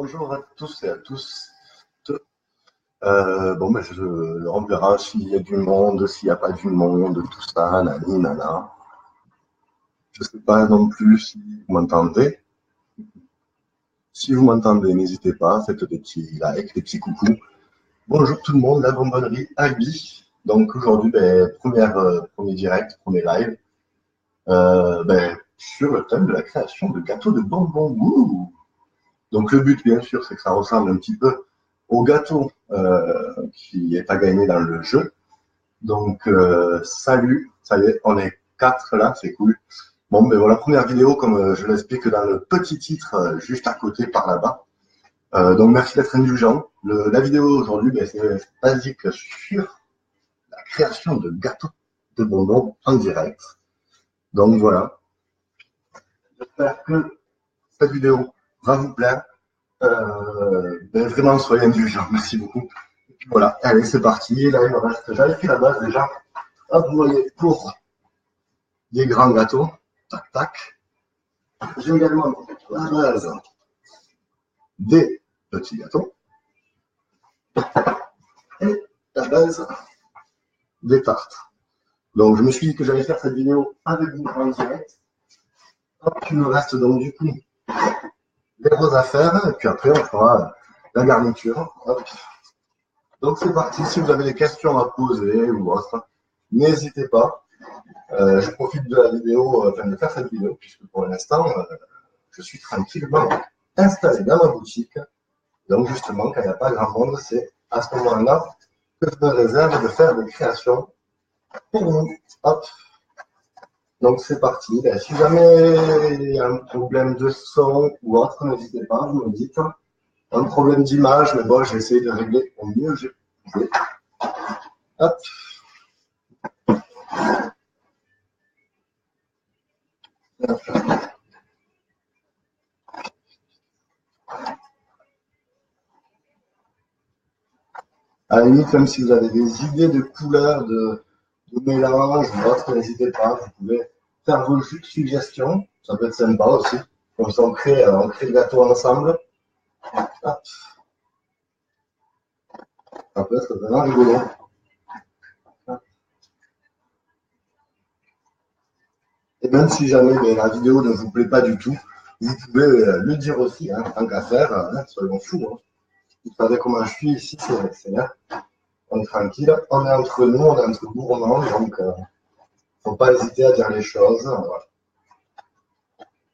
Bonjour à tous et à tous. On verra s'il y a du monde, s'il n'y a pas du monde, tout ça, nani, nana. Je ne sais pas non plus si vous m'entendez. Si vous m'entendez, n'hésitez pas, faites des petits likes, des petits coucous. Bonjour tout le monde, la bonbonnerie Albi. Donc aujourd'hui, premier direct, premier live, sur le thème de la création de gâteaux de bonbons. Wouh. Donc le but, bien sûr, c'est que ça ressemble un petit peu au gâteau qui est à gagner dans le jeu. Donc, salut, ça y est, on est 4 là, c'est cool. Bon, ben voilà, première vidéo, comme je l'explique dans le petit titre, juste à côté, par là-bas. Donc, merci d'être indulgent. La vidéo aujourd'hui, c'est basique sur la création de gâteaux de bonbons en direct. Donc, voilà. J'espère que cette vidéo va vous plaire. Vraiment, soyez indulgents. Merci beaucoup. Voilà, allez, c'est parti. Là, il me reste, j'avais fait la base déjà. Hop, vous voyez, pour des grands gâteaux. Tac, tac. J'ai également la base des petits gâteaux. Et la base des tartes. Donc, je me suis dit que j'allais faire cette vidéo avec vous en direct. Hop, il me reste donc du coup les roses à faire. Et puis après, on fera la garniture. Hop. Donc, c'est parti. Si vous avez des questions à poser ou autre, n'hésitez pas. Je profite de la vidéo, de faire cette vidéo, puisque pour l'instant, je suis tranquillement installé dans ma boutique. Donc, justement, quand il n'y a pas grand monde, c'est à ce moment-là que je me réserve de faire des créations pour vous. Hop. Donc, c'est parti. Si jamais il y a un problème de son ou autre, n'hésitez pas, vous me dites. Un problème d'image, mais bon, j'ai essayé de régler au mieux que je pouvais. Hop. À la limite, même si vous avez des idées de couleurs, de mélange ou autre, n'hésitez pas. Vous pouvez faire vos suggestions. Ça peut être sympa aussi. Comme ça, on crée le gâteau ensemble. Hop. Ça peut être vraiment rigolo. Et même si jamais la vidéo ne vous plaît pas du tout, vous pouvez le dire aussi, hein, tant qu'à faire, soyons fous. Hein. Vous savez comment je suis ici, c'est là. On est tranquille, on est entre nous, on est entre gourmands, donc il ne faut pas hésiter à dire les choses. Voilà.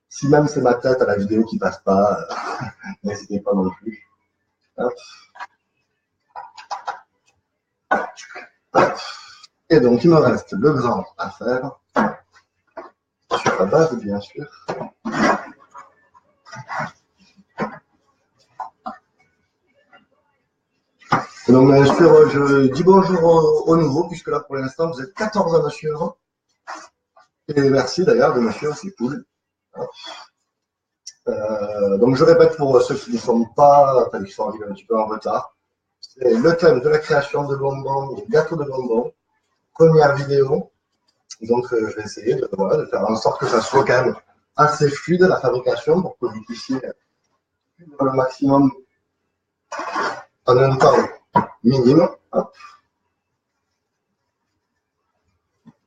Si même c'est ma tête à la vidéo qui passe pas, n'hésitez pas non plus. Hop. Hop. Et donc il me reste le grand à faire, sur la base bien sûr. Et donc bien sûr, je dis bonjour au nouveau, puisque là pour l'instant vous êtes 14 à me suivre. Et merci d'ailleurs de me suivre, c'est cool. Donc je répète pour ceux qui ne sont pas, enfin qui sont arrivés un petit peu en retard. C'est le thème de la création de bonbons, de gâteaux de bonbons. Première vidéo. Donc je vais essayer de faire en sorte que ça soit quand même assez fluide la fabrication pour que vous puissiez suivre le maximum en un temps minime. Hop.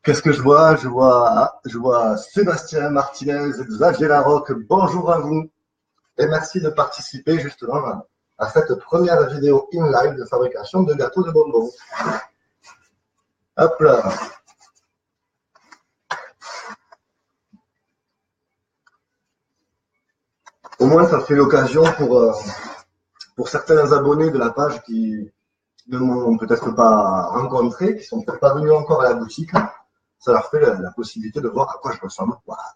Qu'est-ce que je vois? Je vois Sébastien Martinez, Xavier Larocque. Bonjour à vous et merci de participer justement à cette première vidéo in live de fabrication de gâteaux de bonbons. Hop là. Au moins, ça fait l'occasion pour certains abonnés de la page qui ne m'ont peut-être pas rencontré, qui ne sont peut-être pas venus encore à la boutique. Ça leur fait la possibilité de voir à quoi je ressemble. Voilà.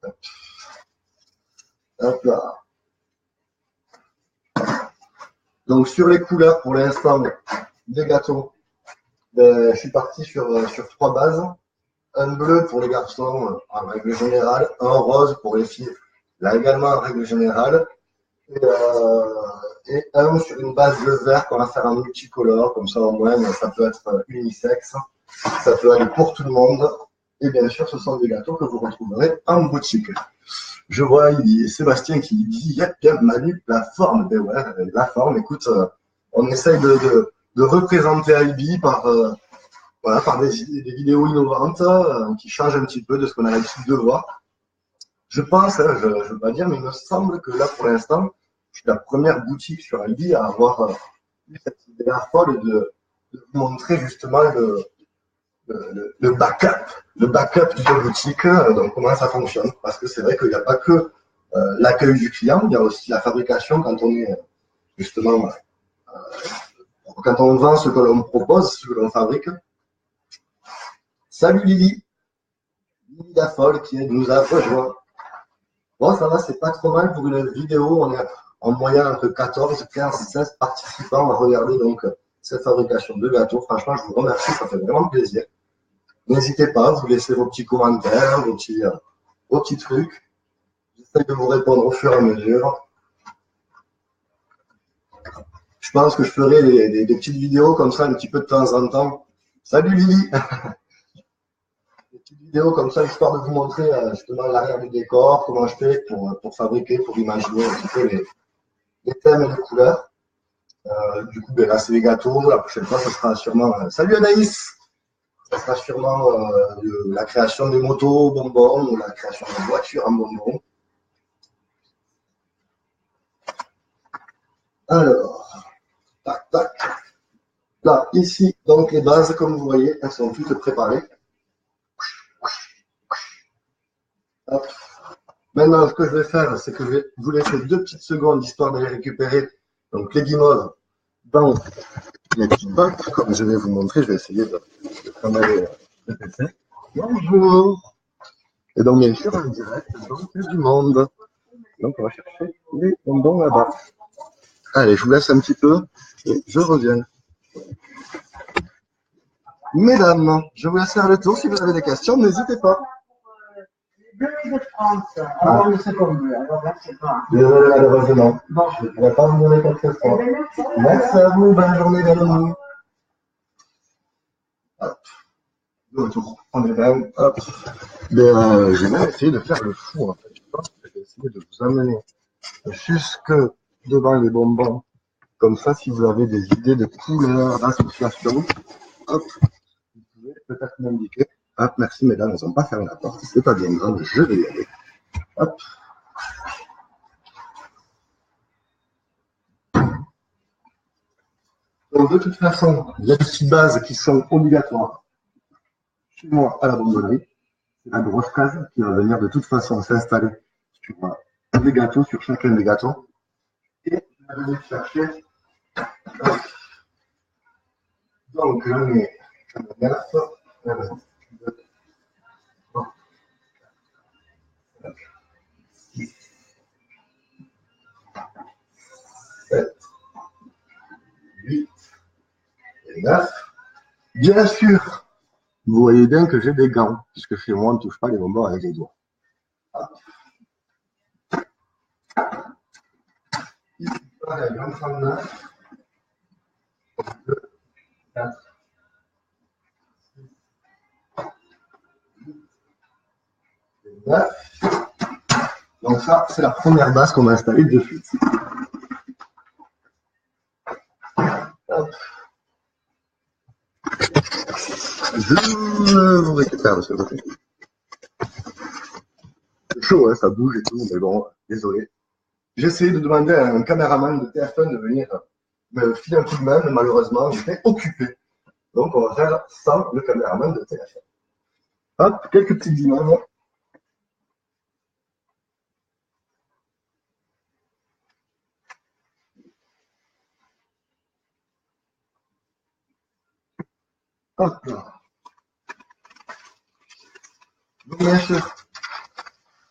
Hop. Hop là. Donc sur les couleurs, pour l'instant, des gâteaux, je suis parti sur 3 bases. Un bleu pour les garçons en règle générale, un rose pour les filles, là également en règle générale, et un sur une base de vert qu'on va faire en multicolore, comme ça au moins ça peut être unisexe, ça peut aller pour tout le monde, et bien sûr ce sont des gâteaux que vous retrouverez en boutique. Je vois Sébastien qui dit yep, yep, Manu, la forme. Ben ouais, la forme, écoute, on essaye de représenter Albi par, voilà, par des vidéos innovantes qui changent un petit peu de ce qu'on a l'habitude de voir. Je pense, hein, je ne veux pas dire, mais il me semble que là, pour l'instant, je suis la première boutique sur Albi à avoir eu cette idée-là folle de vous montrer justement le backup de la boutique, donc comment ça fonctionne. Parce que c'est vrai qu'il n'y a pas que l'accueil du client, il y a aussi la fabrication quand on est justement, quand on vend ce que l'on propose, ce que l'on fabrique. Salut Lily, Lily la folle qui nous a rejoint. Bon, ça va, c'est pas trop mal pour une vidéo. On est en moyenne entre 14, 15, 16 participants à regarder donc cette fabrication de gâteaux. Franchement, je vous remercie, ça fait vraiment plaisir. N'hésitez pas, vous laissez vos petits commentaires, vos petits trucs. J'essaie de vous répondre au fur et à mesure. Je pense que je ferai des petites vidéos comme ça un petit peu de temps en temps. Salut Lily! Des petites vidéos comme ça, histoire de vous montrer justement l'arrière du décor, comment je fais pour fabriquer, pour imaginer un petit peu les thèmes et les couleurs. Du coup, ben là, c'est les gâteaux. La prochaine fois, ce sera sûrement. Salut Anaïs! Ça sera sûrement la création des motos bonbons ou la création de voitures en bonbons. Alors, tac, tac. Là, ici, donc les bases, comme vous voyez, elles sont toutes préparées. Hop. Maintenant, ce que je vais faire, c'est que je vais vous laisser 2 petites secondes histoire d'aller récupérer donc, les guimauves dans les petites bottes. Comme je vais vous montrer, je vais essayer de trimballer le PC. Bonjour! Et donc, bien sûr, en direct, donc, il y a du monde. Donc, on va chercher les bonbons là-bas. Allez, je vous laisse un petit peu et je reviens. Mesdames, je vous laisse faire le tour. Si vous avez des questions, n'hésitez pas. De France, alors ne sait comme vous, alors là, c'est pas. Désolé, malheureusement. Bon. Je ne pourrais pas vous donner quoi que ce soit. Merci à vous, bonne journée, bienvenue. Hop. De retour. On est bien. Hop. J'ai même essayé de faire le fou, en fait. Je pense que j'ai essayé de vous amener jusque devant les bonbons. Comme ça, si vous avez des idées de couleurs, d'associations, hop, vous pouvez peut-être m'indiquer. Hop, merci mesdames, elles n'ont pas fermé la porte, c'est pas bien grave, je vais y aller. Hop. Donc de toute façon, il y a des petites bases qui sont obligatoires chez moi à la bonbonnerie. C'est la grosse case qui va venir de toute façon s'installer sur les gâteaux, sur chacun des gâteaux. Et je vais venir chercher. Donc j'en ai 9, 2, 3, 6, 7, 8 et 9. Bien sûr, vous voyez bien que j'ai des gants, puisque chez moi, on ne touche pas les bonbons avec les doigts. Ici, pareil, on prend 9, 2, 4, 6, 8 et 9. Donc ça, c'est la première base qu'on va installer de suite. Hop. Je vous récupère de ce côté. C'est chaud, hein, ça bouge et tout, mais bon, désolé. J'ai essayé de demander à un caméraman de TF1 de venir me filer un coup de main, mais malheureusement, j'étais occupé. Donc, on va faire sans le caméraman de TF1. Hop, quelques petites images. Hop là. Donc, bien sûr,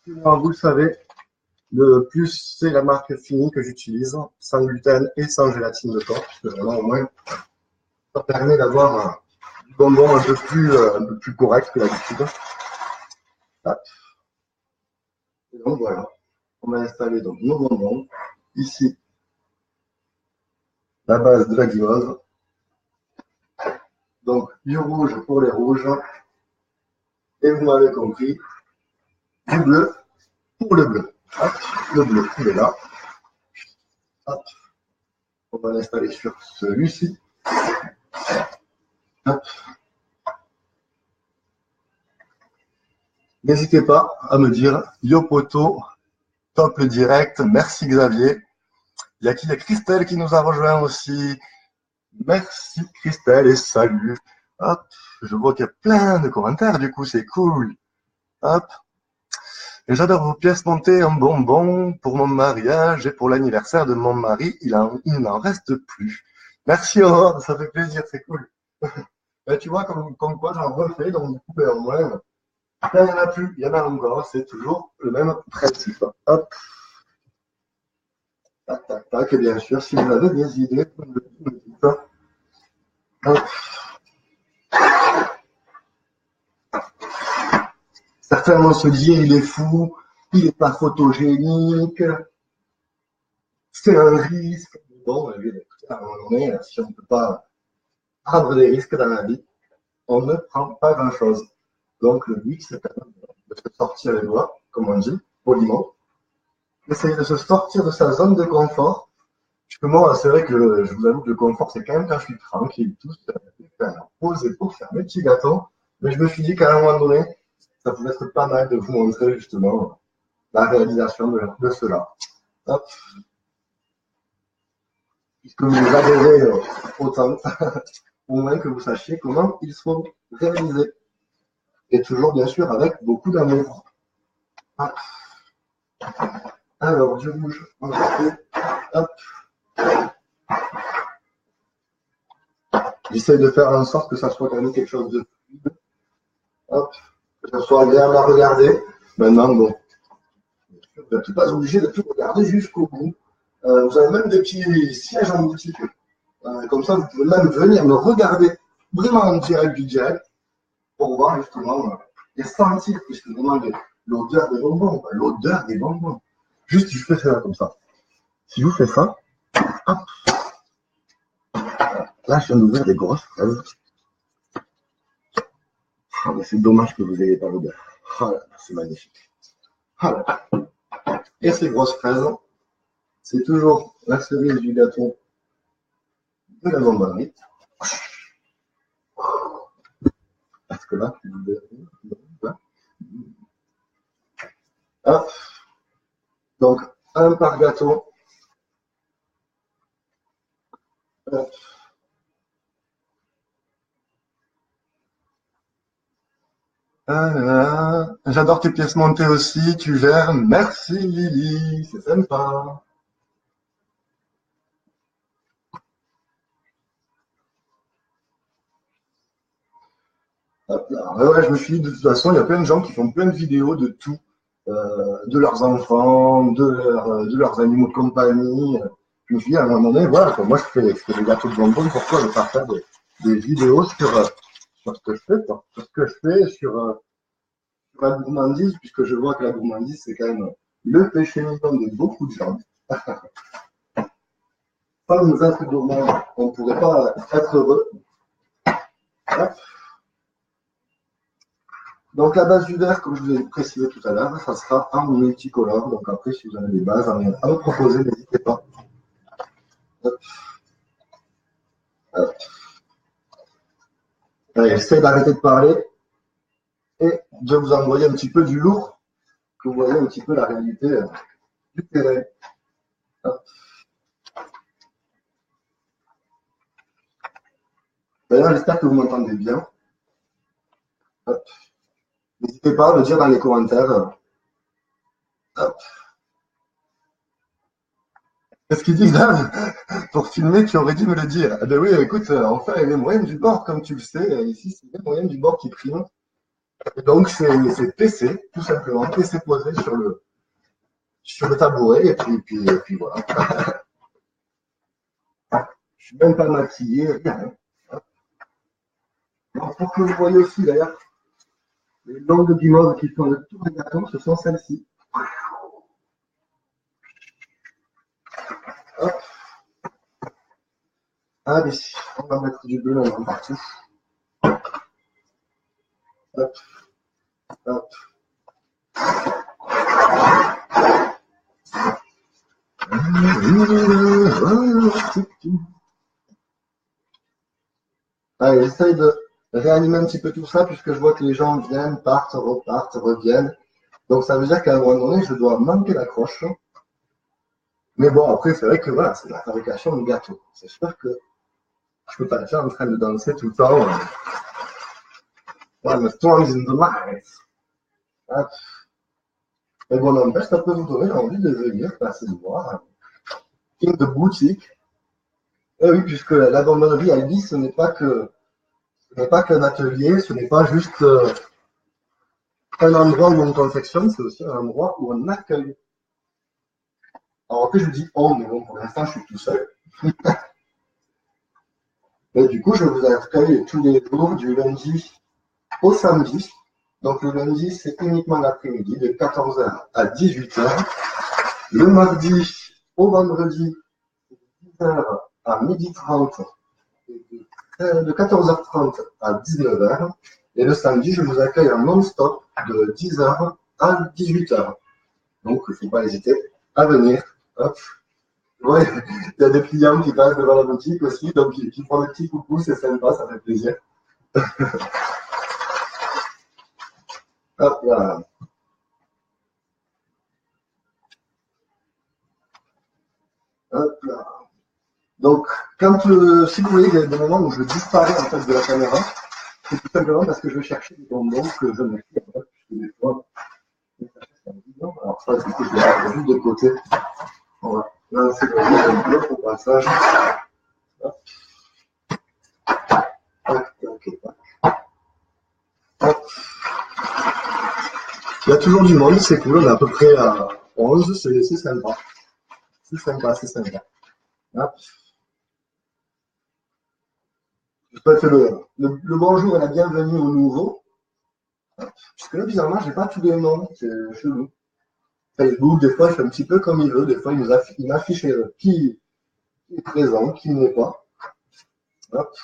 vous le savez, le plus c'est la marque finie que j'utilise, sans gluten et sans gélatine de porc, parce que vraiment, au moins, ça permet d'avoir du bonbon un peu plus correct que d'habitude. Et donc voilà, on va installer donc nos bonbons. Ici, la base de la guimauve. Donc du rouge pour les rouges. Et vous m'avez compris, du bleu pour le bleu. Hop, le bleu, il est là. Hop, on va l'installer sur celui-ci. Hop. N'hésitez pas à me dire yo poto, top le direct, merci Xavier. Il y a qui? Il y a Christelle qui nous a rejoint aussi. Merci Christelle et salut. Hop, je vois qu'il y a plein de commentaires, du coup c'est cool. Hop. Et j'adore vos pièces montées en bonbons pour mon mariage et pour l'anniversaire de mon mari. Il n'en reste plus. Merci Aurore, ça fait plaisir, c'est cool. Ben, tu vois, comme quoi j'en refais, donc du coup, ben, au moins, il n'y en a plus, il y en a encore, c'est toujours le même principe. Hop, tac, tac, tac, et bien sûr, si vous avez des idées, vous me dites. Hop. Certains vont se dire, il est fou, il n'est pas photogénique, c'est un risque. Bon, ben, écoutez, à un moment donné, si on ne peut pas prendre des risques dans la vie, on ne prend pas grand-chose. Donc, le but, c'est quand même de se sortir les doigts, comme on dit, poliment, essayer de se sortir de sa zone de confort. Parce que moi, c'est vrai que je vous avoue que le confort, c'est quand même quand je suis tranquille, tout, posé pour faire mes petits gâteaux. Mais je me suis dit qu'à un moment donné, ça pourrait être pas mal de vous montrer justement la réalisation de cela. Hop. Puisque vous les adorez autant, au moins que vous sachiez comment ils sont réalisés. Et toujours, bien sûr, avec beaucoup d'amour. Hop. Alors, du rouge, on va faire. Hop. J'essaie de faire en sorte que ça soit quand même quelque chose de fluide. Hop. Que ça soit agréable à regarder. Maintenant, bon, vous n'êtes pas obligé de tout regarder jusqu'au bout. Vous avez même des petits sièges en boutique. Comme ça, vous pouvez même venir me regarder vraiment en direct du direct pour voir justement et sentir, puisque vraiment l'odeur des bonbons, l'odeur des bonbons. Juste, je fais ça comme ça. Si je vous fais ça, hop, là, je viens d'ouvrir des grosses fraises. Ah, mais c'est dommage que vous n'ayez pas l'odeur. Ah là, c'est magnifique. Ah là. Et ces grosses fraises, c'est toujours la cerise du gâteau de la bonbonnerie. Parce que là, hop. Donc, un par gâteau. Hop. J'adore tes pièces montées aussi, tu gères. Merci Lily, c'est sympa. Hop là. Ouais, je me suis dit, de toute façon, il y a plein de gens qui font plein de vidéos de tout, de leurs enfants, de leurs animaux de compagnie. Je me suis dit, à un moment donné, voilà, moi je fais des gâteaux de bonbons, pourquoi ne pas faire des vidéos sur ce que je fais, quoi, sur ce que je fais, sur la gourmandise, puisque je vois que la gourmandise, c'est quand même le péché mignon de beaucoup de gens. Sans nous être gourmands, on ne pourrait pas être heureux. Hop. Donc la base du verre, comme je vous ai précisé tout à l'heure, ça sera en multicolore. Donc après, si vous avez des bases à me proposer, n'hésitez pas. Hop. Hop. Allez, j'essaie d'arrêter de parler et de vous envoyer un petit peu du lourd, que vous voyez un petit peu la réalité du terrain. Hop. D'ailleurs, j'espère que vous m'entendez bien. Hop. N'hésitez pas à me dire dans les commentaires. Hop. Qu'est-ce qu'il dit là? Pour filmer, tu aurais dû me le dire. Ah ben oui, écoute, enfin, les moyens du bord, comme tu le sais, ici, c'est les moyens du bord qui priment. Et donc, c'est PC, tout simplement, PC posé sur le tabouret, et puis voilà. Je suis même pas maquillé, rien. Donc, pour que vous voyez aussi, d'ailleurs, les langues du mauve qui font le tour des gâteaux, ce sont celles-ci. Hop. Allez, on va mettre du bleu un peu partout. Hop, hop. Allez, j'essaye de réanimer un petit peu tout ça puisque je vois que les gens viennent, partent, repartent, reviennent. Donc ça veut dire qu'à un moment donné, je dois manquer l'accroche. Mais bon, après, c'est vrai que voilà, c'est la fabrication de gâteau. C'est sûr que je peux pas être là en train de danser tout le temps. Voilà, storms in the night. Ah, mais bon, n'empêche, ça peut vous donner envie de venir passer le voir in the boutique. Et oui, puisque la bonbonnerie Aldi, ce n'est pas qu'un atelier, ce n'est pas juste un endroit où on confectionne, c'est aussi un endroit où on accueille. Alors après, je dis on, mais bon, pour l'instant, je suis tout seul. Et du coup, je vous accueille tous les jours du lundi au samedi. Donc le lundi, c'est uniquement l'après-midi, de 14h à 18h. Le mardi au vendredi, de 10h à 12h30, de 14h30 à 19h. Et le samedi, je vous accueille en non-stop de 10h à 18h. Donc, il ne faut pas hésiter à venir. Hop. Ouais, il y a des clients qui passent devant la boutique aussi, donc qui font des petits coucou, c'est sympa, ça fait plaisir. Hop là. Hop là. Donc, si vous voyez, il y a des moments où je disparais en fait de la caméra, c'est tout simplement parce que je cherchais des bonbons que je n'ai pas, puisque des fois, alors ça, du coup, je vais juste de côté. On va lancer le bloc au passage. Hop. Hop. Il y a toujours du monde, c'est cool, on est à peu près à 11, c'est sympa. C'est sympa, c'est sympa. Hop. Je souhaite le bonjour et la bienvenue aux nouveaux. Puisque là, bizarrement, j'ai pas tous les noms, c'est chelou. Facebook, des fois, il fait un petit peu comme il veut. Des fois, il m'affiche qui est présent, qui n'est pas. Hop.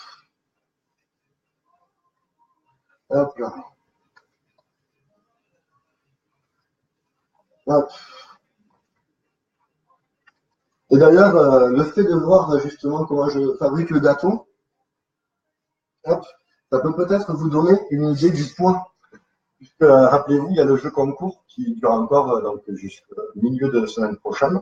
Hop là. Hop. Et d'ailleurs, le fait de voir justement comment je fabrique le gâteau, hop, ça peut peut-être vous donner une idée du poids. Puisque, rappelez-vous, il y a le jeu concours qui dure encore donc jusqu'au milieu de la semaine prochaine.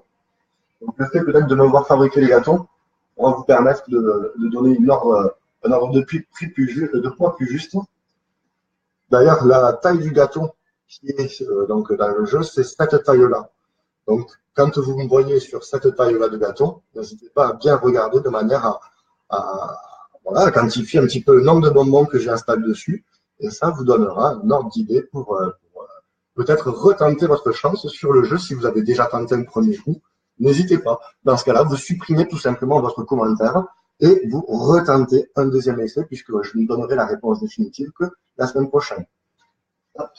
Donc le fait peut-être de me voir fabriquer les gâteaux va vous permettre de donner un ordre de poids plus juste. D'ailleurs, la taille du gâteau qui est donc dans le jeu, c'est cette taille-là. Donc, quand vous me voyez sur cette taille-là de gâteau, n'hésitez pas à bien regarder de manière à quantifier un petit peu le nombre de bonbons que j'ai installé dessus. Et ça vous donnera un ordre d'idée pour peut-être retenter votre chance sur le jeu si vous avez déjà tenté un premier coup. N'hésitez pas. Dans ce cas-là, vous supprimez tout simplement votre commentaire et vous retentez un deuxième essai puisque je ne donnerai la réponse définitive que la semaine prochaine. Hop.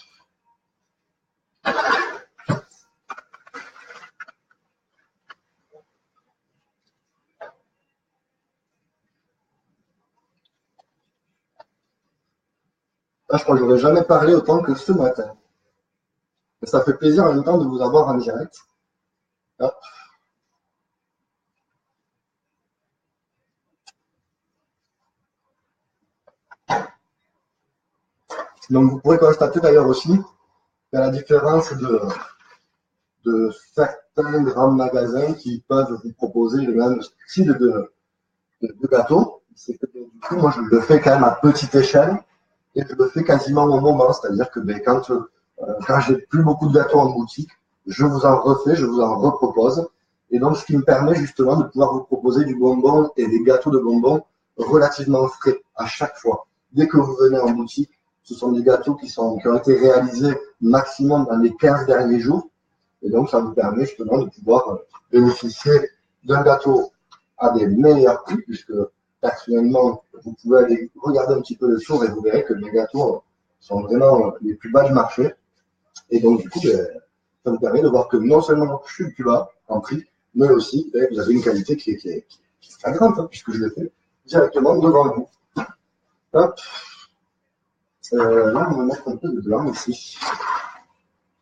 Là, je crois que je n'aurais jamais parlé autant que ce matin. Mais ça fait plaisir en même temps de vous avoir en direct. Hop. Donc, vous pourrez constater d'ailleurs aussi qu'à la différence de certains grands magasins qui peuvent vous proposer le même style de gâteau, c'est que du coup, moi, je le fais quand même à petite échelle et je le fais quasiment au moment. C'est-à-dire que quand j'ai plus beaucoup de gâteaux en boutique, je vous en refais, je vous en repropose. Et donc, ce qui me permet justement de pouvoir vous proposer du bonbon et des gâteaux de bonbons relativement frais à chaque fois. Dès que vous venez en boutique, ce sont des gâteaux qui ont été réalisés maximum dans les 15 derniers jours. Et donc, ça vous permet justement de pouvoir bénéficier d'un gâteau à des meilleurs prix, puisque personnellement, vous pouvez aller regarder un petit peu le tour et vous verrez que les gâteaux sont vraiment les plus bas du marché. Et donc, du coup, ça vous permet de voir que non seulement je suis plus bas en prix, mais aussi vous avez une qualité qui est flagrante, puisque je le fais directement devant vous. Hop. Là, on va mettre un peu de blanc ici.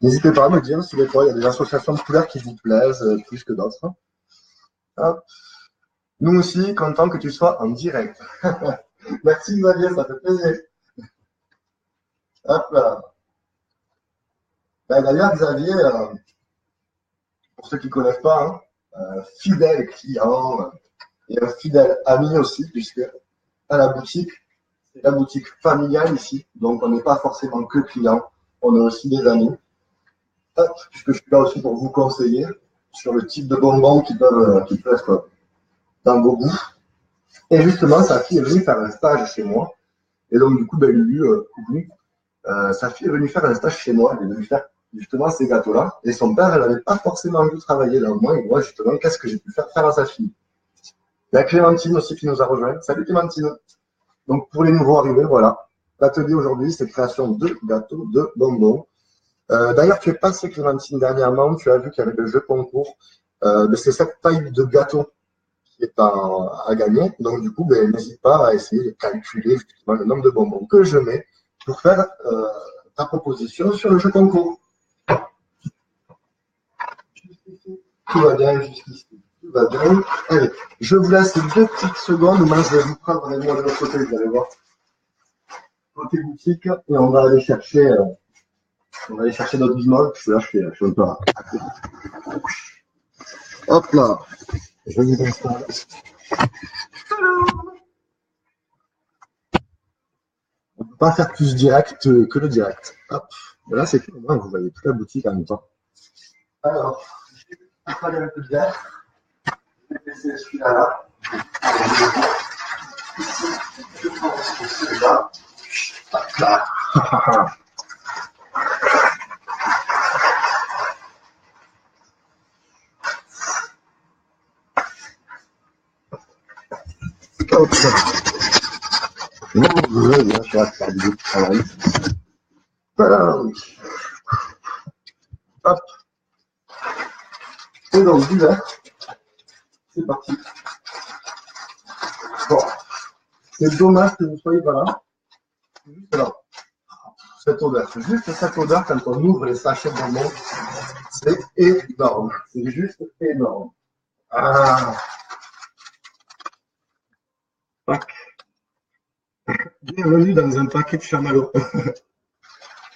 N'hésitez pas à me dire si des fois il y a des associations de couleurs qui vous plaisent plus que d'autres. Hop. Nous aussi, content que tu sois en direct. Merci Xavier, ça fait plaisir. Hop là. Ben, d'ailleurs, Xavier, pour ceux qui ne connaissent pas, hein, fidèle client et un fidèle ami aussi, puisque à la boutique, c'est la boutique familiale ici, donc on n'est pas forcément que client, on est aussi des amis. Hop, puisque je suis là aussi pour vous conseiller sur le type de bonbons qui peuvent être dans vos goûts. Et justement, sa fille est venue faire un stage chez moi. Et donc, du coup, ben, coucou, sa fille est venue faire un stage chez moi. Elle est venue faire justement ces gâteaux-là. Et son père, elle n'avait pas forcément envie de travailler là. Moi, et moi, justement, qu'est-ce que j'ai pu faire à sa fille? Il y a Clémentine aussi qui nous a rejoint. Salut Clémentine. Donc, pour les nouveaux arrivés, voilà. L'atelier aujourd'hui, c'est création de gâteaux de bonbons. D'ailleurs, tu es passé, Clémentine, dernièrement. Tu as vu qu'il y avait le jeu concours. C'est cette taille de gâteau qui est à gagner. Donc, du coup, ben, n'hésite pas à essayer de calculer justement le nombre de bonbons que je mets pour faire ta proposition sur le jeu concours. Tout va bien jusqu'ici. Tout va bien. Allez, je vous laisse 2 petites secondes. Moi, je vais vous prendre avec moi de l'autre côté, vous allez voir. Côté boutique, et on va aller chercher notre bimol, parce que là, je suis un peu à côté. Hop là. Je vous installe. On ne peut pas faire plus direct que le direct. Hop. Et là, c'est que vous voyez toute la boutique en même temps. Alors, je vais installer un peu de verre. Je vais laisser celui-là là. Je pense que celui-là. Hop là. Hop là. Je viens sur la table de travail. Voilà. Hop. Et donc, du verre. C'est parti. Bon. C'est dommage que vous ne soyez pas là. Juste là. Cette odeur. Juste cette odeur quand on ouvre les sachets de bonbons. C'est énorme. C'est juste énorme. Ah. Bienvenue dans un paquet de chamallows.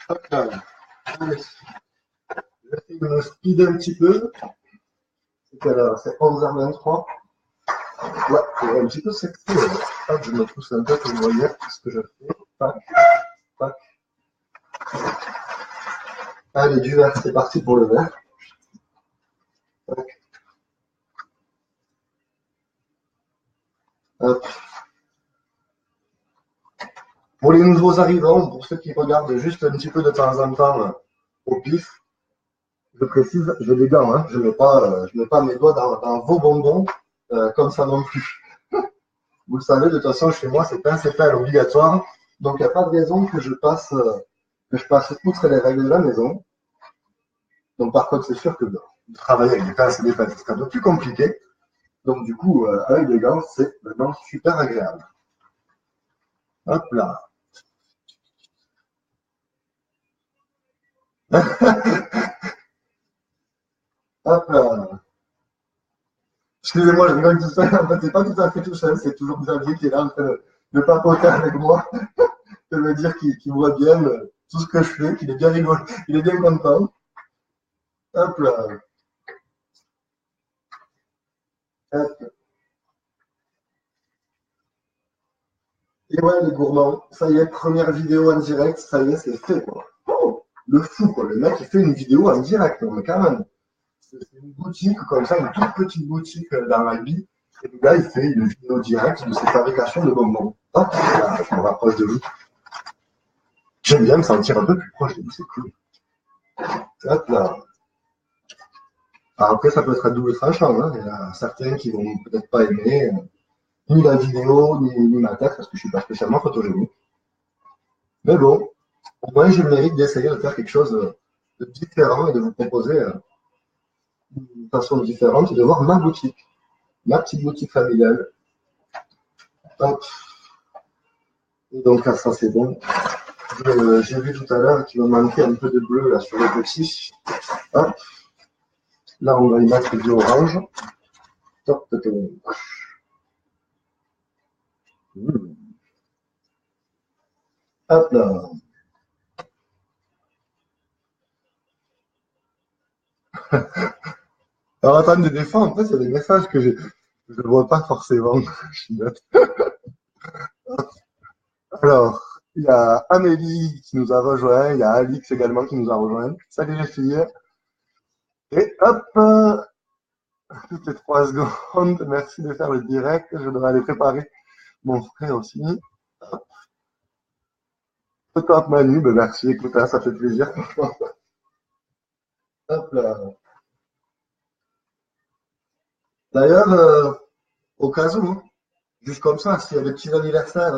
Hop là. Allez. Je vais me speeder un petit peu. C'est 11h23. Ouais, c'est un petit peu sexy. Hop, je me pousse un peu pour vous voyez ce que je fais. Tac, tac. Allez, du verre, c'est parti pour le verre. Tac. Hop. Pour les nouveaux arrivants, pour ceux qui regardent juste un petit peu de temps en temps au pif, je précise, j'ai des gants, hein, je mets pas mes doigts dans vos bonbons comme ça non plus. Vous le savez, de toute façon, chez moi, c'est pince et pelle obligatoire, donc il n'y a pas de raison que je passe outre les règles de la maison. Donc par contre, c'est sûr que travailler avec des pinces et des pelles, c'est un peu plus compliqué. Donc du coup, avec des gants, c'est vraiment super agréable. Hop là. Hop là. Excusez-moi, je rigole tout seul. En fait, c'est pas tout à fait tout seul. C'est toujours Xavier qui est là en train de papoter avec moi, de me dire qu'il voit bien tout ce que je fais, qu'il est bien rigolo, il est bien content. Hop là. Hop. Et ouais, les gourmands, ça y est, première vidéo en direct, ça y est, c'est fait, quoi. Oh, le fou, quoi. Le mec, il fait une vidéo en direct, mais quand même. C'est une boutique comme ça, une toute petite boutique dans la vie. Et le gars, il fait une vidéo directe de ses fabrications de bonbons. Hop, là, je me rapproche de vous. J'aime bien me sentir un peu plus proche de vous, c'est cool. Hop là. Alors après, ça peut être à double tranchant. Hein. Il y a certains qui vont peut-être pas aimer ni la vidéo, ni ma tête, parce que je suis pas spécialement photogénique. Mais bon, au moins, j'ai le mérite d'essayer de faire quelque chose de différent et de vous proposer une façon différente et de voir ma boutique, ma petite boutique familiale. Hop. Et donc là, ça c'est bon. J'ai vu tout à l'heure qu'il me manquait un peu de bleu là sur le petit. Hop. Là, on va y mettre du orange. Top, top, top. Hop là. Alors, attendez, des fois, en fait, il y a des messages que je ne vois pas forcément. Je note. Alors, il y a Amélie qui nous a rejoint, il y a Alix également qui nous a rejoint. Salut les filles. Et hop, toutes les 3 secondes, merci de faire le direct. Je devrais aller préparer mon frère aussi. Top Manu, ben merci, écoute, hein, ça fait plaisir. Hop là. D'ailleurs, au cas où, hein, juste comme ça, s'il y a des petits anniversaires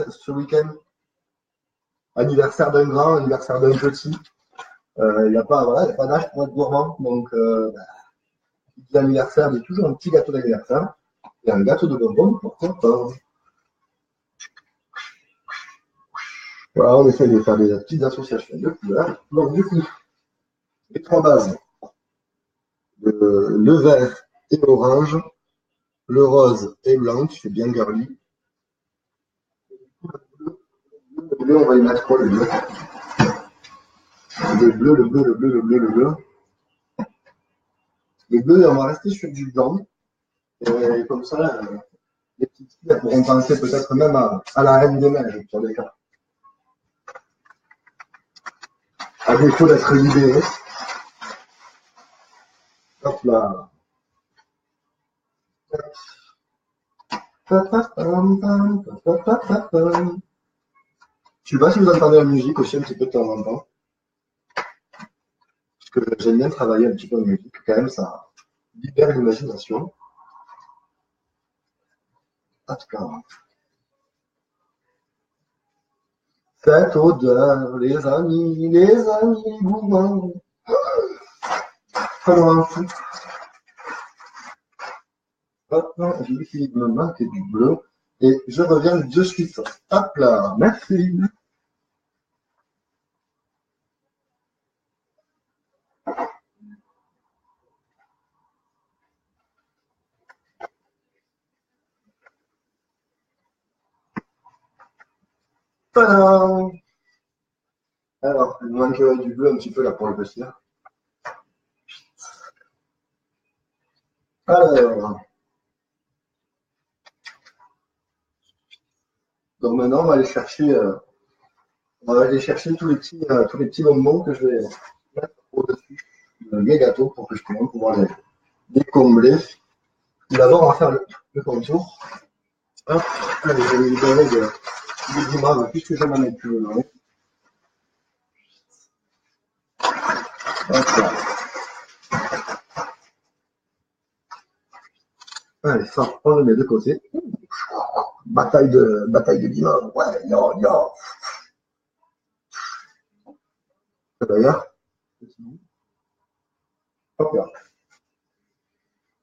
ce week-end, anniversaire d'un grand, anniversaire d'un petit, il n'y a pas, voilà, y a pas d'âge pour être gourmand. Donc, petit anniversaire, il y a toujours un petit gâteau d'anniversaire et un gâteau de bonbons, pourquoi pas. Voilà, on essaie de faire des petites associations de couleurs. Donc, du coup, les 3 bases, le vert et l'orange, le rose et blanc, qui fait bien girly. Le bleu, on va y mettre quoi, le bleu? Le bleu, le bleu, le bleu, le bleu, le bleu. Le bleu, on va rester sur du blanc. Et comme ça, les petites filles pourront penser peut-être même à la Reine des Neiges, sur les cas. À défaut d'être libéré. Hop là. Je sais pas si vous entendez la musique aussi un petit peu de temps en temps. Parce que j'aime bien travailler un petit peu en musique. Quand même, ça libère l'imagination. En tout cas. Cette odeur, les amis gourmands. Comment fou. Hop, j'ai vu qu'il me manque du bleu. Et je reviens de suite. Hop là, merci. Tadam. Alors, il me manque du bleu un petit peu là pour le vestiaire. Alors, donc maintenant, on va aller chercher tous les petits bonbons que je vais mettre au-dessus des gâteaux pour que je puisse pouvoir les combler. D'abord, on va faire le contour. Hop, allez, je vais libérer des images puisque je m'en ai plus. Hop là. Allez, ça, on le met de côté. Bataille de l'immeuble. Ouais, yo, yo. D'ailleurs, hop là.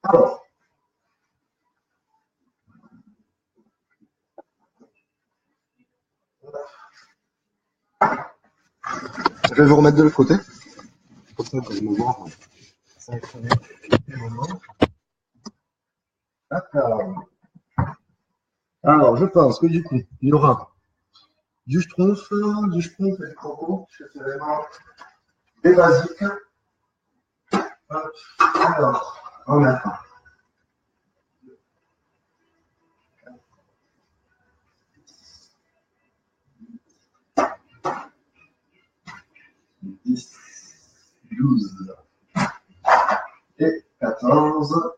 Alors, je vais vous remettre de l'autre côté. Comme ça, vous allez me voir. Alors, je pense que du coup, il y aura du schtroumpf et du croco. C'est vraiment des basiques. Hop. Alors, on met 10, 12 et 14.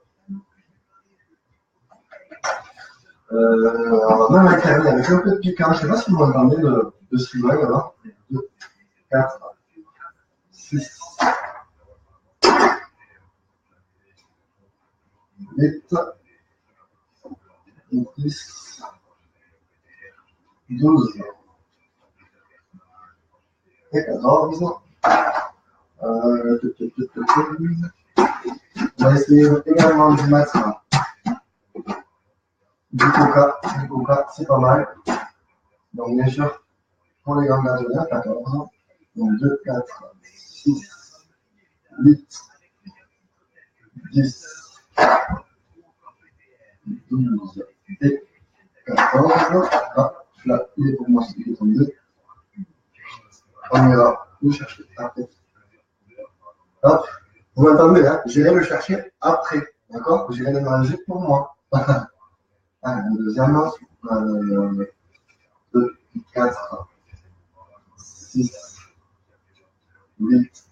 On va même alterner avec un peu de piquant. Je ne sais pas si vous m'entendez de suivant alors. 2, 4, 6, 8, 10, 12 et 14. On va essayer également de mettre du coca. Du coca, c'est pas mal. Donc, bien sûr, pour les grands gazonneurs, 14. Donc, 2, 4, 6, 8, 10, 12 et 14. Hop, là, il est pour moi, c'est qui est tombé. On ira le chercher après. Hop, vous m'entendez, hein? J'irai le chercher après, d'accord? J'irai le manger pour moi. Ah, le deuxième, 2, 4, 6, 8,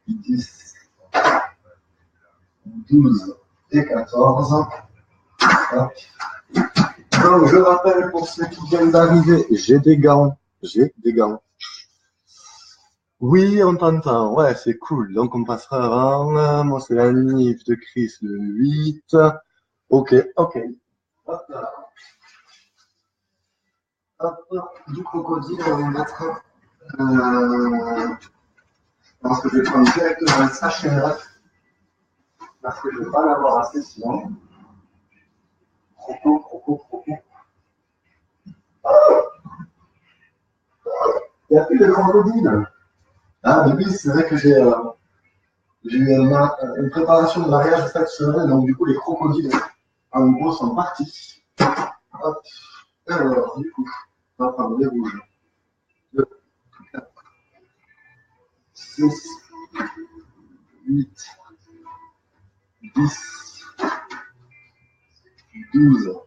10, 12 et 14. Hop. Donc, je rappelle pour ceux qui viennent d'arriver, j'ai des gants. J'ai des gants. Oui, on t'entend. Ouais, c'est cool. Donc, on passera avant. Moi, c'est la NIF de Chris, le 8. Ok, ok. Hop là. Hop, du crocodile, on va mettre. Je pense que je vais prendre directement un sachet neuf. Parce que je ne vais pas en avoir assez sinon. Croco, croco, croco. Il n'y a plus de crocodile. Ah, mais oui, c'est vrai que j'ai eu une préparation de mariage cette semaine, donc du coup, les crocodiles, en gros, sont partis. Hop. Alors, du coup, on va prendre les rouges. 2, 4, 6, 8, 10, 12,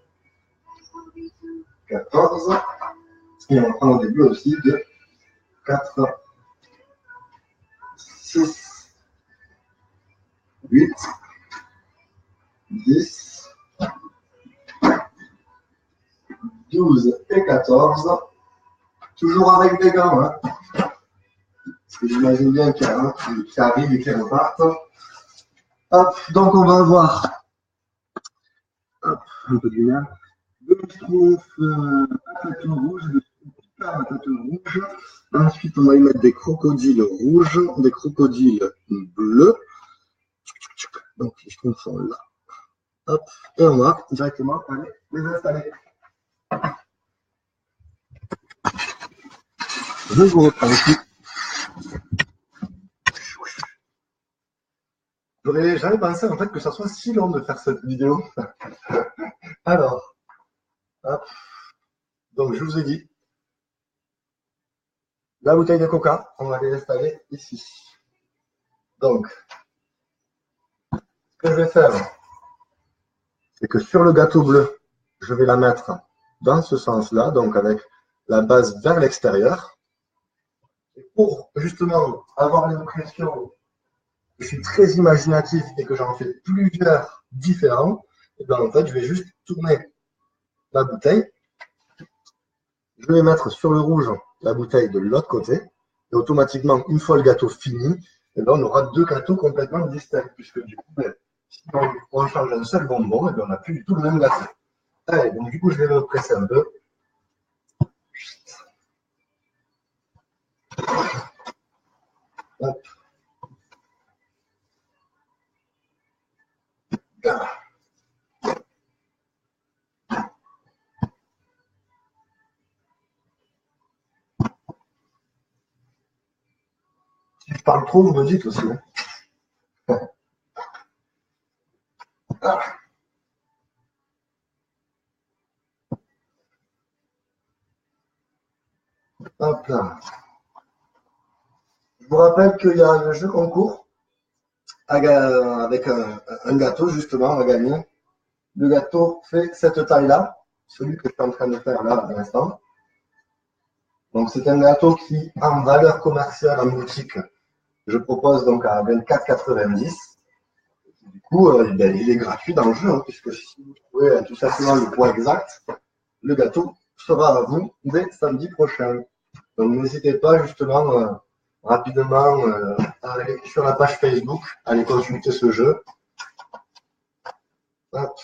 14. Et on va prendre les bleus aussi. 2, 4, 6, 8, 10, 12 et 14. Toujours avec des gants, hein. Parce que j'imagine bien qu'il y a un qui arrive et qui repart. Hop, donc on va voir. Hop, un peu de lumière. Deux strophes à tête rouge, deux strophes à tête rouge. Ensuite, on va y mettre des crocodiles rouges, des crocodiles bleus. Donc, les strophes sont là. Hop, et on va directement aller les installer. Je vous reprends ici. J'aurais jamais pensé en fait que ça soit si long de faire cette vidéo. Alors, hop. Donc je vous ai dit, la bouteille de coca, on va les installer ici. Donc, ce que je vais faire, c'est que sur le gâteau bleu, je vais la mettre dans ce sens-là, donc avec la base vers l'extérieur. Et pour justement avoir l'impression que je suis très imaginatif et que j'en fais plusieurs différents, et bien en fait, je vais juste tourner la bouteille. Je vais mettre sur le rouge la bouteille de l'autre côté. Et automatiquement, une fois le gâteau fini, et bien on aura deux gâteaux complètement distincts. Puisque du coup, si on change un seul bonbon, et bien on n'a plus du tout le même gâteau. Allez, donc du coup, je vais le presser un peu. Hop. Là. Si je parle trop, vous me dites aussi. Hein. Ah. Hop là. Je vous rappelle qu'il y a un jeu concours avec un gâteau justement à gagner. Le gâteau fait cette taille-là, celui que je suis en train de faire là à l'instant. Donc c'est un gâteau qui, en valeur commerciale en boutique, je propose donc à 24,90. Du coup, ben, il est gratuit dans le jeu, hein, puisque si vous trouvez tout simplement le poids exact, le gâteau sera à vous dès samedi prochain. Donc n'hésitez pas justement rapidement à aller sur la page Facebook, à aller consulter ce jeu. Hop.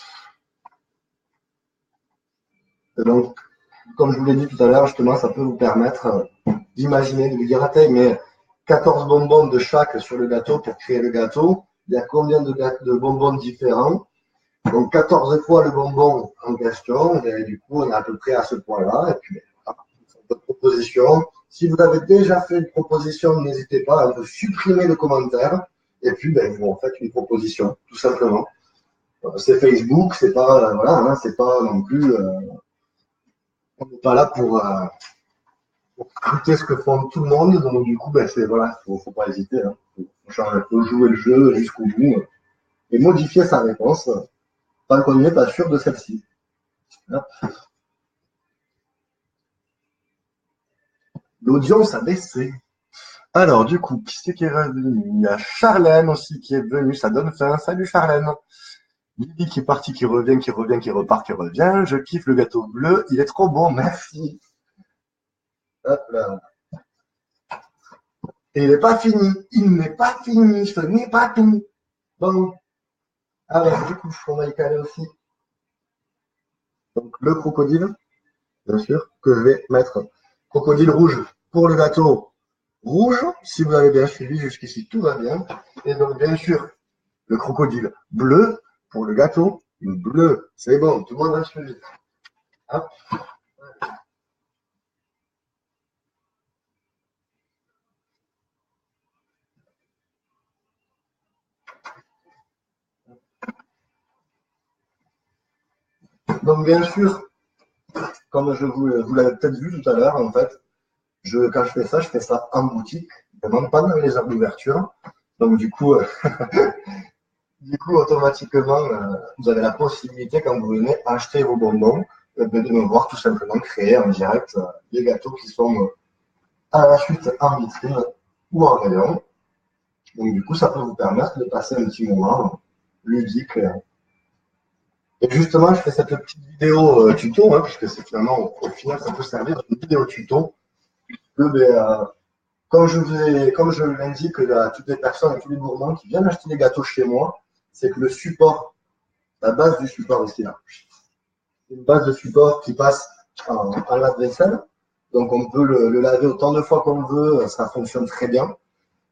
Et donc, comme je vous l'ai dit tout à l'heure, justement, ça peut vous permettre d'imaginer, de vous dire, attends, mais 14 bonbons de chaque sur le gâteau pour créer le gâteau, il y a combien de bonbons différents? Donc 14 fois le bonbon en question, et du coup, on est à peu près à ce point-là. Et puis, votre proposition. Si vous avez déjà fait une proposition, n'hésitez pas à vous supprimer le commentaire, et puis ben, vous en faites une proposition, tout simplement. C'est Facebook, c'est pas, voilà, hein, c'est pas non plus, on n'est pas là pour écouter ce que font tout le monde, donc du coup, ben, c'est, voilà, faut pas hésiter, hein. Faut jouer le jeu jusqu'au bout et modifier sa réponse tant qu'on n'est pas sûr de celle-ci. L'audience a baissé. Alors, du coup, qui c'est qui est revenu? Il y a Charlène aussi qui est venue, ça donne faim. Salut Charlène. Lily qui est partie, qui revient, qui revient, qui repart, qui revient. Je kiffe le gâteau bleu, il est trop bon, merci. Hop là. Et il n'est pas fini, il n'est pas fini, ce n'est pas tout. Bon, alors du coup, on va y caler aussi. Donc le crocodile, bien sûr, que je vais mettre. Crocodile rouge pour le gâteau rouge, si vous avez bien suivi jusqu'ici, tout va bien. Et donc bien sûr, le crocodile bleu pour le gâteau bleu. C'est bon, tout le monde a suivi. Hop. Donc bien sûr, comme vous l'avez peut-être vu tout à l'heure, en fait, quand je fais ça en boutique, même pas dans les heures d'ouverture. Donc du coup, automatiquement, vous avez la possibilité, quand vous venez acheter vos bonbons, de me voir tout simplement créer en direct des gâteaux qui sont à la suite en vitrine ou en rayon. Donc du coup, ça peut vous permettre de passer un petit moment ludique. Et justement, je fais cette petite vidéo tuto, hein, puisque c'est finalement, au final, ça peut servir d'une vidéo tuto. Que, comme je l'indique à toutes les personnes et tous les gourmands qui viennent acheter des gâteaux chez moi, c'est que le support, la base du support ici, là, c'est une base de support qui passe en lave-vaisselle. Donc on peut le laver autant de fois qu'on veut, ça fonctionne très bien.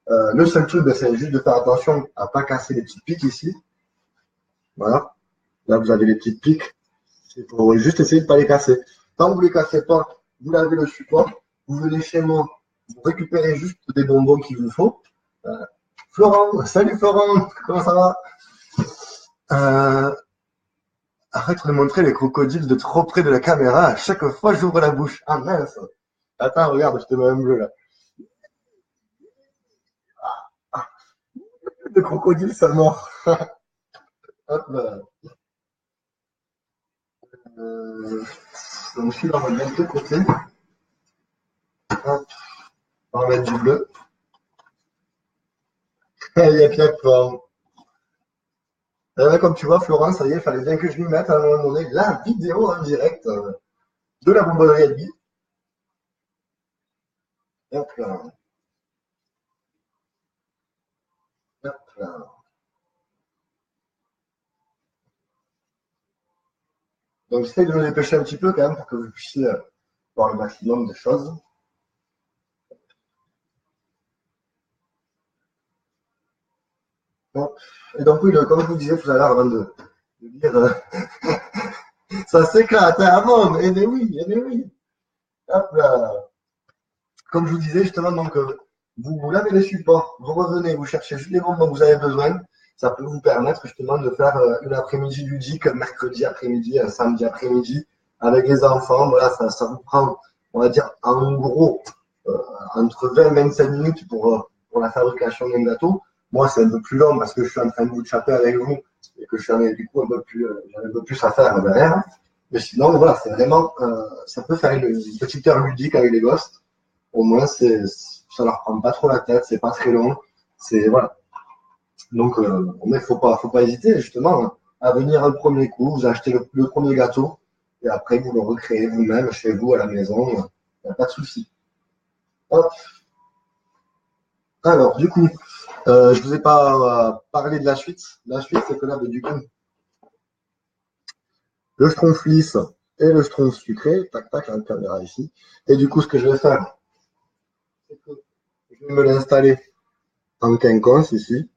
Le seul truc, c'est juste de faire attention à ne pas casser les petites piques ici. Voilà. Là, vous avez les petites piques. Il faut juste essayer de ne pas les casser. Tant que vous ne les cassez pas, vous lavez le support. Vous venez chez moi, vous récupérez juste des bonbons qu'il vous faut. Florent, salut Florent, comment ça va? Arrête de montrer les crocodiles de trop près de la caméra. À chaque fois, j'ouvre la bouche. Ah mince. Attends, regarde, je te mets un bleu là. Ah, le crocodile, ça mord. Hop là. Donc celui-là, on va le mettre de côté. Hop, on va mettre du bleu. Yep, yep. Comme tu vois, Florence, ça y est, il fallait bien que je lui mette à un moment donné la vidéo en direct de la bonbonnerie Elbi. Hop là. Hop là. Donc j'essaie de me dépêcher un petit peu quand même pour que vous puissiez voir le maximum de choses. Bon. Et donc oui, comme je vous disais tout à l'heure avant de dire ça s'éclate, hein, avant, eh bien oui. Hop là. Comme je vous disais justement, donc vous lavez les supports, vous revenez, vous cherchez juste les bonbons dont vous avez besoin. Ça peut vous permettre justement de faire une après-midi ludique, mercredi après-midi, un samedi après-midi, avec les enfants. Voilà, ça vous prend, on va dire, en gros, entre 20 et 25 minutes pour la fabrication d'un gâteau. Moi, c'est un peu plus long parce que je suis en train de vous chaper avec vous et que je suis du coup j'ai un peu plus à faire derrière. Mais sinon, voilà, c'est vraiment, ça peut faire une petite heure ludique avec les gosses. Au moins, ça leur prend pas trop la tête, c'est pas très long. C'est, voilà. Donc, mais faut pas hésiter, justement, à venir un premier coup, vous achetez le premier gâteau, et après, vous le recréez vous-même chez vous, à la maison. Il n'y a pas de souci. Hop. Alors, du coup, je vous ai pas parlé de la suite. La suite, c'est que là, du coup, le schtroumpf lisse et le schtroumpf sucré, tac, tac, la caméra ici. Et du coup, ce que je vais faire, c'est que je vais me l'installer en quinconce ici,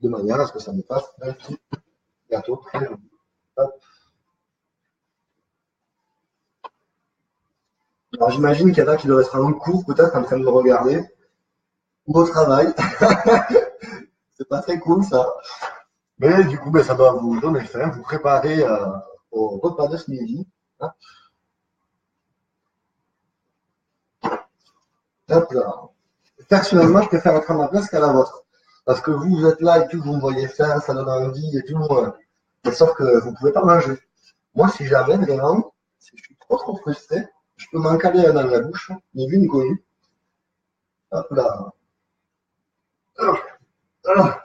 de manière à ce que ça me fasse un petit gâteau très joli. Hop. Alors, j'imagine qu'il y en a qui doivent être en cours, peut-être en train de me regarder, ou au travail. C'est pas très cool, ça. Mais du coup, ben, ça doit vous donner faim, vous préparer au repas de ce midi. Hein. Hop là. Personnellement, je préfère être à ma place qu'à la vôtre. Parce que vous, vous êtes là et tout, vous me voyez faire, ça donne envie et tout. Mais sauf que vous ne pouvez pas manger. Moi, si jamais, vraiment, si je suis trop frustré, je peux m'en caler un dans la bouche, ni vu ni connu. Hop là. Hop là.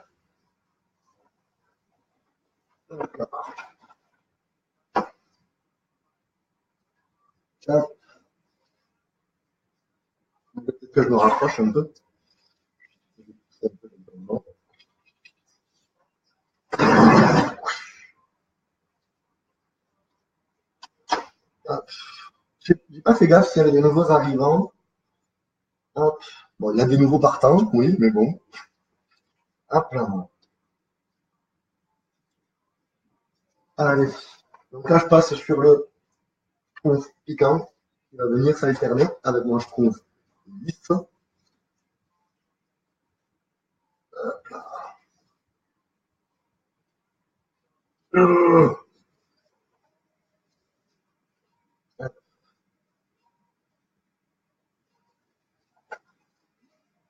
Hop là. Hop. Peut-être que je me rapproche un peu. Hop. J'ai pas fait gaffe s'il y avait des nouveaux arrivants. Hop. Bon, il y a des nouveaux partants, oui, mais bon. Hop là. Allez. Donc là, je passe sur le schtroumpf piquant qui va venir s'alterner avec mon schtroumpf lisse. Hop là.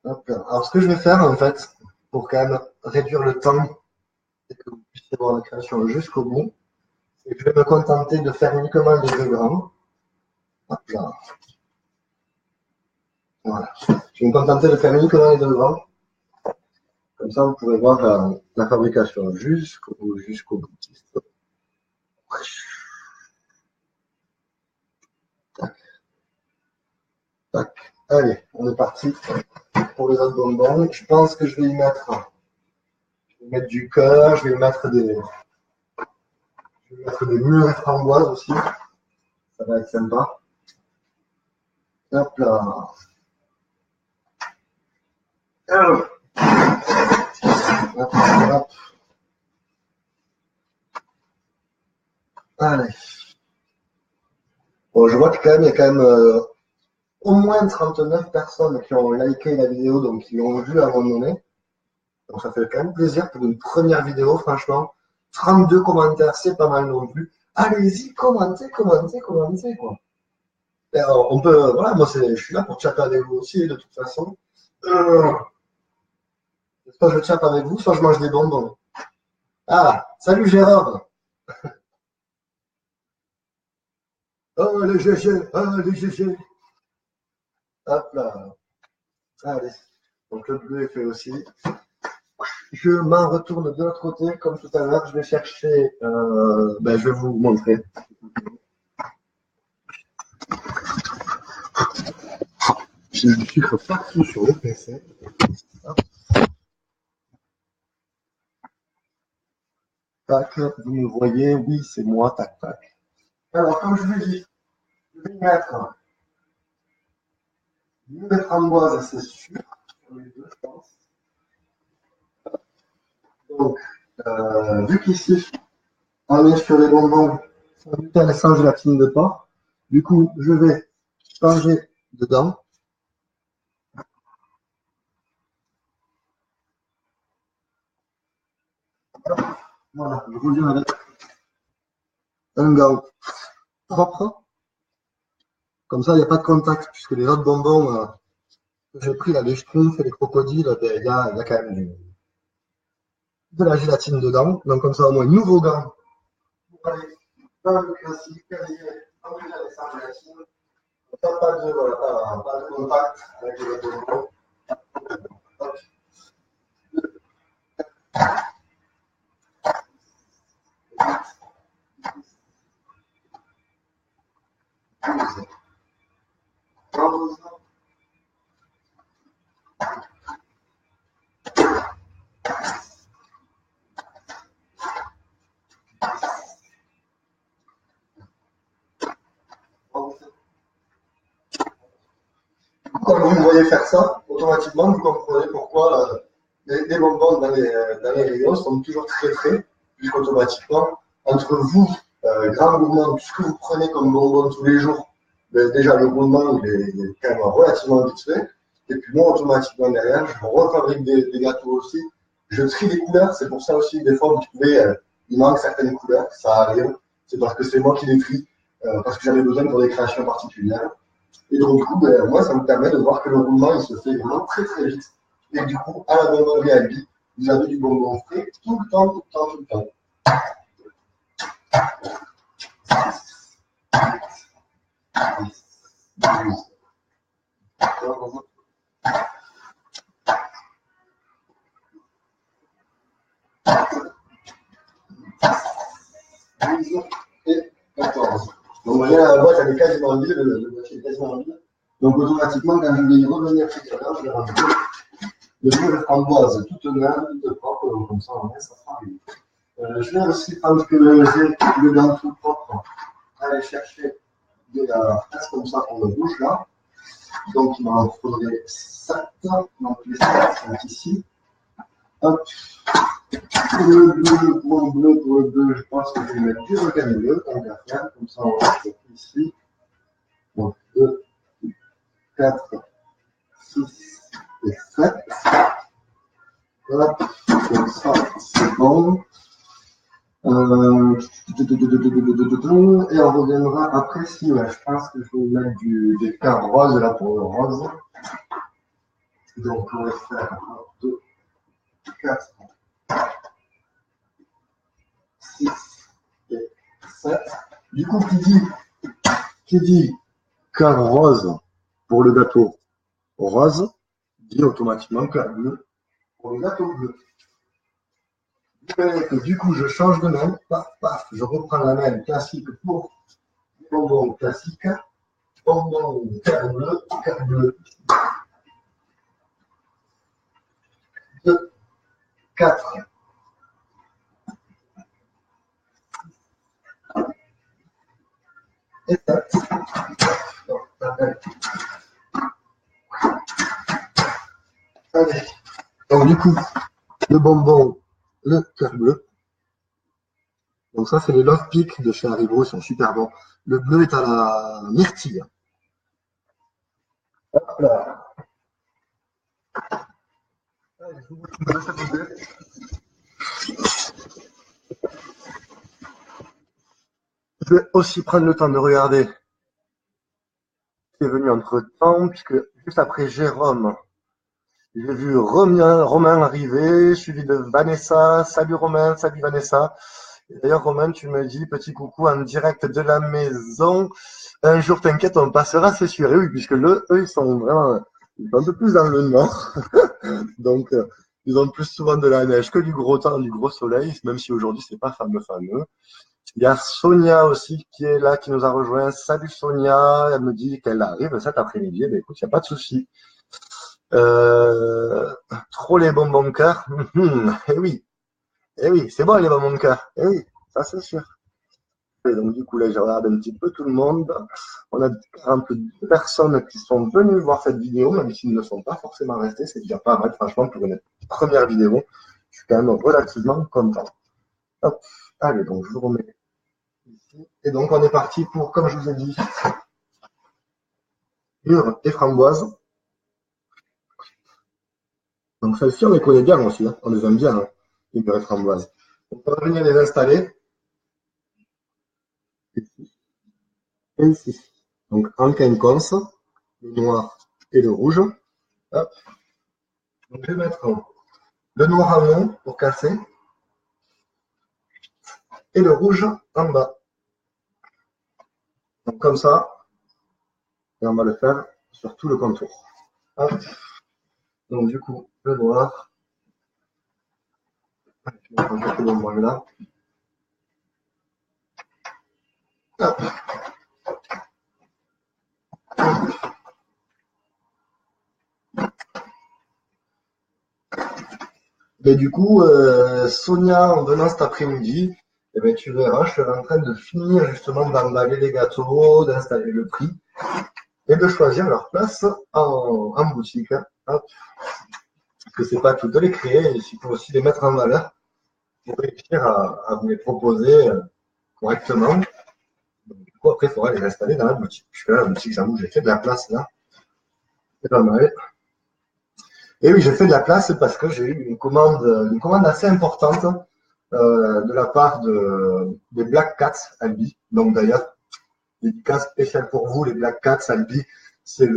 Hop là. Alors, ce que je vais faire, en fait, pour quand même réduire le temps et que vous puissiez voir la création jusqu'au bout, c'est que je vais me contenter de faire uniquement les deux grands. Hop là. Voilà. Je vais me contenter de faire uniquement les deux grands. Comme ça, vous pourrez voir la fabrication jusqu'au boutiste. Tac, tac. Allez, on est parti pour les autres bonbons. Je pense que je vais y mettre du cœur, je vais mettre des mûres et framboises aussi. Ça va être sympa. Hop là. Hop, hop, hop. Allez. Bon, je vois que quand même, il y a quand même au moins 39 personnes qui ont liké la vidéo, donc qui l'ont vue à un moment donné. Donc ça fait quand même plaisir pour une première vidéo, franchement. 32 commentaires, c'est pas mal non plus. Allez-y, commentez, quoi. Et alors, on peut, voilà, moi je suis là pour chatter avec vous aussi, de toute façon. Soit je chatte avec vous, soit je mange des bonbons. Ah, salut Gérard. Oh les GG, oh les GG. Hop là. Allez. Donc le bleu est fait aussi. Je m'en retourne de l'autre côté, comme tout à l'heure. Je vais chercher. Je vais vous montrer. J'ai du sucre partout sur le PC. Hop. Tac, vous me voyez, oui, c'est moi, tac, tac. Alors, comme je vous dis, je vais mettre une framboise, c'est sûr, sur les deux, je pense. Donc, vu qu'ici, on est sur les bonbons sans gluten et sans gélatine de porc, du coup, je vais changer dedans. Voilà, je reviens avec un gant propre. Comme ça, il n'y a pas de contact, puisque les autres bonbons que j'ai pris, là, les schtroumpfs et les crocodiles, il y a quand même de la gélatine dedans. Donc, comme ça, au moins, nouveau gant pour aller dans le classique, en plus avec sans gélatine. Pas de contact avec les autres bonbons. Quand vous me voyez faire ça, automatiquement, vous comprenez pourquoi les bonbons dans les rayons sont toujours très frais, puisqu'automatiquement, entre vous, grands gourmands, tout ce que vous prenez comme bonbons tous les jours, déjà le roulement il est quand même relativement vite fait. Et puis moi, automatiquement derrière, je refabrique des gâteaux aussi. Je trie les couleurs, c'est pour ça aussi, des fois, vous trouvez, il manque certaines couleurs, ça arrive. C'est parce que c'est moi qui les trie, parce que j'avais besoin pour des créations particulières. Et donc, du coup, ben, moi, ça me permet de voir que le roulement, il se fait vraiment très, très vite. Et du coup, à la bonbonnerie à vie, vous avez du bonbon frais tout le temps, tout le temps, tout le temps. Et 14. Donc, vous voyez, la boîte, elle est quasiment vide, le boîtier est quasiment vide. Donc, automatiquement, quand je vais y revenir tout à l'heure, je vais rajouter le jus de framboise toute neuve, toute propre, comme ça, on met, ça fera rien. Je vais aussi prendre que j'ai dedans tout propre, aller chercher de la place comme ça pour le rouge là. Donc il m'en faudrait 7. Donc les 7 sont ici. Hop. Pour le bleu, je pense que je vais mettre du regain bleu, tant qu'à faire, comme ça on va mettre ici. Donc 2, 4, 6 et 7. Hop, comme ça, c'est bon. Et on reviendra après si ouais, je pense que je vais mettre des cartes roses là pour le rose. Donc on va faire 2, 4, 6 et 7. Du coup, qui dit carte rose pour le gâteau rose, dit automatiquement carte bleue pour le gâteau bleu. Du coup, je change de main, paf, paf, je reprends la main classique pour bonbon classique, bonbon carte bleue, 2, 4, et 7. Allez. Donc, du coup, le bonbon, le cœur bleu. Donc, ça, c'est les Love Peak de chez Haribo, ils sont super bons. Le bleu est à la myrtille. Hop là. Allez, je vous montre ça tout de suite. Je vais aussi prendre le temps de regarder ce qui est venu entre temps, puisque juste après Jérôme, j'ai vu Romain arriver, suivi de Vanessa. Salut Romain, salut Vanessa. D'ailleurs, Romain, tu me dis petit coucou en direct de la maison. Un jour, t'inquiète, on passera, c'est sûr. Et oui, puisque eux, ils sont vraiment un peu plus dans le nord. Donc, ils ont plus souvent de la neige que du gros temps, du gros soleil, même si aujourd'hui, c'est pas fameux. Il y a Sonia aussi qui est là, qui nous a rejoint. Salut Sonia, elle me dit qu'elle arrive cet après-midi. Eh bien, écoute, il n'y a pas de souci. Trop les bonbons cœur. Eh oui, c'est bon les bonbons cœur. Eh oui, ça c'est sûr. Et donc du coup là, je regarde un petit peu tout le monde. On a 42 personnes qui sont venues voir cette vidéo, même s'ils ne sont pas forcément restés. C'est déjà pas mal, franchement, pour une première vidéo. Je suis quand même relativement content. Hop, allez, donc je vous remets ici. Et donc on est parti pour, comme je vous ai dit, mûres et framboises. Donc celles-ci, on les connaît bien aussi, hein. On les aime bien, hein, les mûres et framboises. On va venir les installer. Ici. Et ici. Donc en quinconce, le noir et le rouge. Hop. Donc je vais mettre le noir en haut pour casser et le rouge en bas. Donc comme ça, et on va le faire sur tout le contour. Hop. Donc du coup, le noir. Je vais prendre quelques bonbons là. Hop. Et du coup, Sonia, en venant cet après-midi, eh ben, tu verras, je suis en train de finir justement d'emballer les gâteaux, d'installer le prix et de choisir leur place en boutique. Hein. Hop. Parce que c'est pas tout de les créer, il faut aussi les mettre en valeur pour réussir à vous les proposer correctement. Donc, du coup, après, il faudra les installer dans la boutique. Puisque là, la boutique, j'avoue, j'ai fait de la place là. C'est pas mal. Et oui, j'ai fait de la place parce que j'ai eu une commande assez importante de la part des Black Cats Albi. Donc d'ailleurs, dédicace spéciale pour vous, les Black Cats Albi. C'est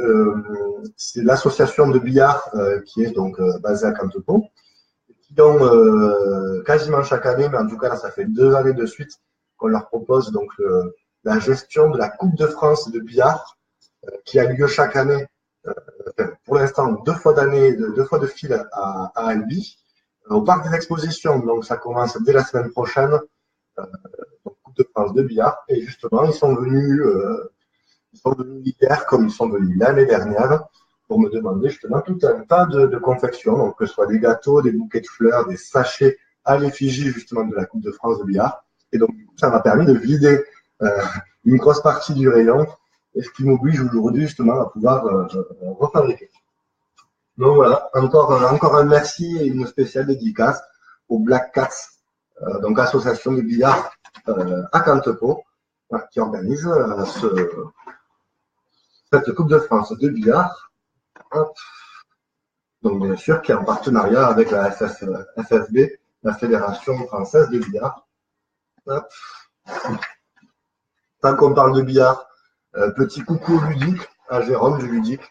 l'association de billard qui est donc basée à Cantepont, qui ont quasiment chaque année, mais en tout cas là, ça fait 2 années de suite qu'on leur propose donc la gestion de la Coupe de France de billard qui a lieu chaque année, pour l'instant 2 fois de fil à Albi, au parc des expositions. Donc ça commence dès la semaine prochaine, donc Coupe de France de billard. Et justement, ils sont venus hier comme ils sont venus l'année dernière pour me demander justement tout un tas de confections, donc que ce soit des gâteaux, des bouquets de fleurs, des sachets à l'effigie justement de la Coupe de France de billard. Et donc, ça m'a permis de vider une grosse partie du rayon, et ce qui m'oblige aujourd'hui justement à pouvoir refabriquer. Donc voilà, encore un merci et une spéciale dédicace aux Black Cats, donc association de billard à Cantepont, qui organise cette Coupe de France de billard. Hop. Donc bien sûr, qui est en partenariat avec la FFB, la Fédération française de billard. Hop. Tant qu'on parle de billard, petit coucou ludique à Jérôme du Ludique.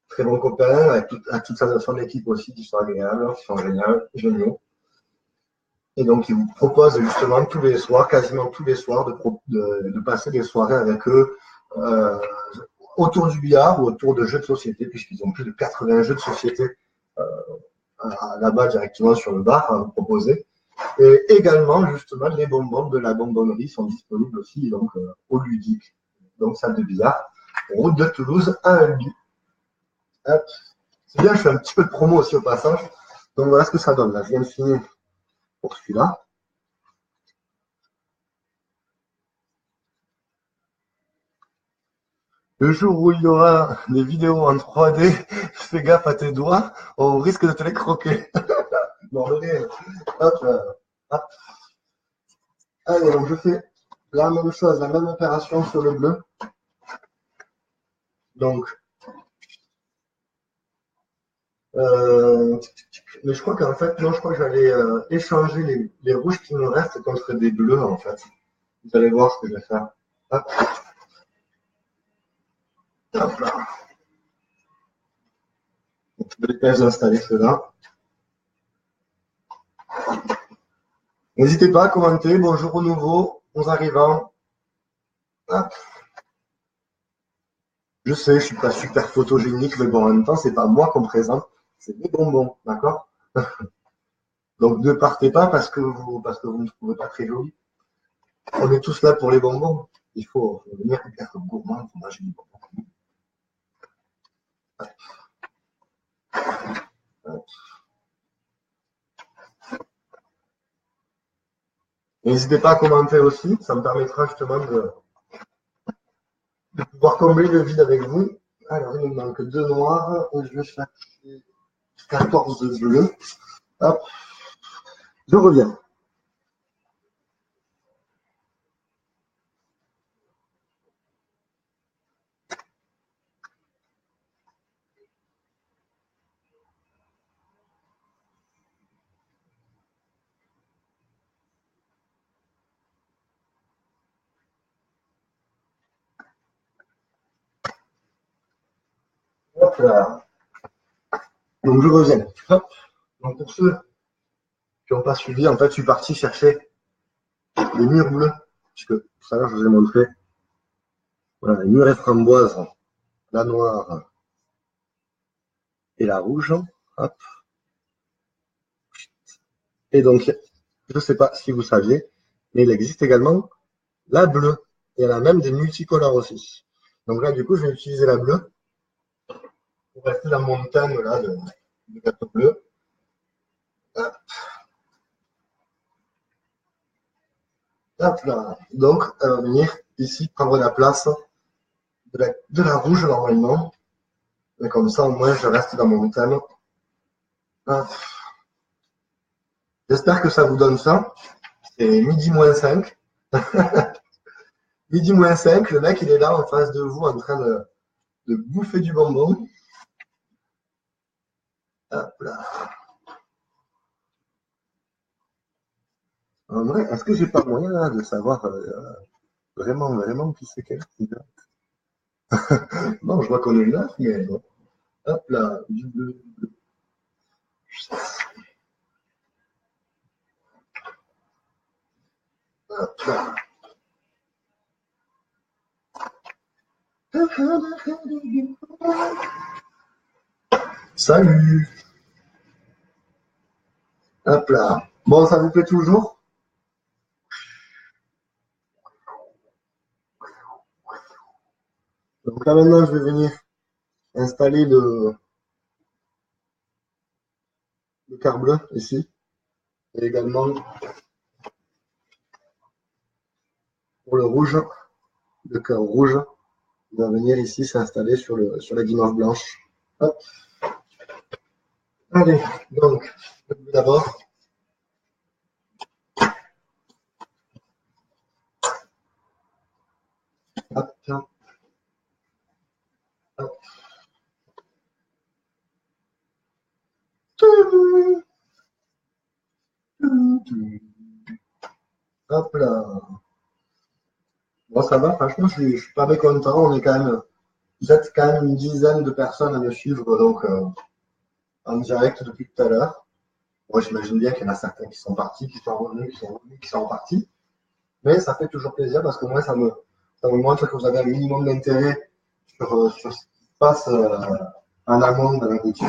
Très bon copain, à toute son équipe aussi, qui sont agréables, qui sont géniaux. Et donc, ils vous proposent justement tous les soirs, quasiment tous les soirs, de passer des soirées avec eux autour du billard ou autour de jeux de société, puisqu'ils ont plus de 80 jeux de société là-bas directement sur le bar à vous proposer. Et également, justement, les bonbons de la bonbonnerie sont disponibles aussi donc, au Ludique, donc salle de billard, route de Toulouse à Albi. C'est bien, je fais un petit peu de promo aussi au passage. Donc voilà ce que ça donne. Là, je viens de finir pour celui-là. Le jour où il y aura des vidéos en 3D, fais gaffe à tes doigts, on risque de te les croquer. Bordel. Hop, hop. Allez, donc je fais la même chose, la même opération sur le bleu. Donc, mais je crois qu'en fait, non, je crois que j'allais échanger les rouges qui me restent contre des bleus, en fait. Vous allez voir ce que je vais faire. Hop. Hop là. Je vais quand installer cela. N'hésitez pas à commenter. Bonjour aux nouveaux, aux arrivants. Hop. Je sais, je suis pas super photogénique, mais bon, en même temps, c'est pas moi qu'on présente, c'est des bonbons, d'accord? Donc ne partez pas parce que vous ne trouvez pas très joli. On est tous là pour les bonbons. Il faut venir être gourmand pour manger des bonbons. N'hésitez pas à commenter aussi, ça me permettra justement de pouvoir combler le vide avec vous. Alors, il me manque 2 noirs, et je vais chercher 14 de bleus. Hop, je reviens. Hop là. Donc je reviens. Hop. Donc pour ceux qui n'ont pas suivi, en fait, je suis parti chercher les murs bleus, puisque tout à l'heure je vous ai montré. Voilà, les murets framboise, la noire et la rouge. Hop. Et donc, je ne sais pas si vous saviez, mais il existe également la bleue. Il y en a même des multicolores aussi. Donc là, du coup, je vais utiliser la bleue pour rester dans mon thème là, de gâteau bleu. Hop. Hop là. Donc, elle va venir ici prendre la place de la rouge normalement. Et comme ça, au moins, je reste dans mon thème. Hop. J'espère que ça vous donne ça. C'est midi moins 5. Midi moins 5, le mec, il est là en face de vous en train de bouffer du bonbon. Hop là. En vrai, est-ce que j'ai pas moyen là, de savoir vraiment qui c'est qu'elle? Bon, je vois qu'on est neuf, mais bon. Hop là, du bleu. Hop là. Salut. Hop là. Bon, ça vous plaît toujours? Donc là maintenant, je vais venir installer le quart bleu ici. Et également pour le rouge, le cœur rouge, il va venir ici s'installer sur la guimauve blanche. Hop. Allez, donc, le bleu d'abord. Hop, tiens. Hop. Hop là. Bon, ça va, franchement, je suis pas mécontent. On est quand même, vous êtes quand même une dizaine de personnes à me suivre donc, en direct depuis tout à l'heure. Moi, j'imagine bien qu'il y en a certains qui sont partis, qui sont revenus, qui sont revenus, qui sont repartis. Mais ça fait toujours plaisir parce que moi, ça me montre que vous avez un minimum d'intérêt sur ce qui se passe en amont de la boutique.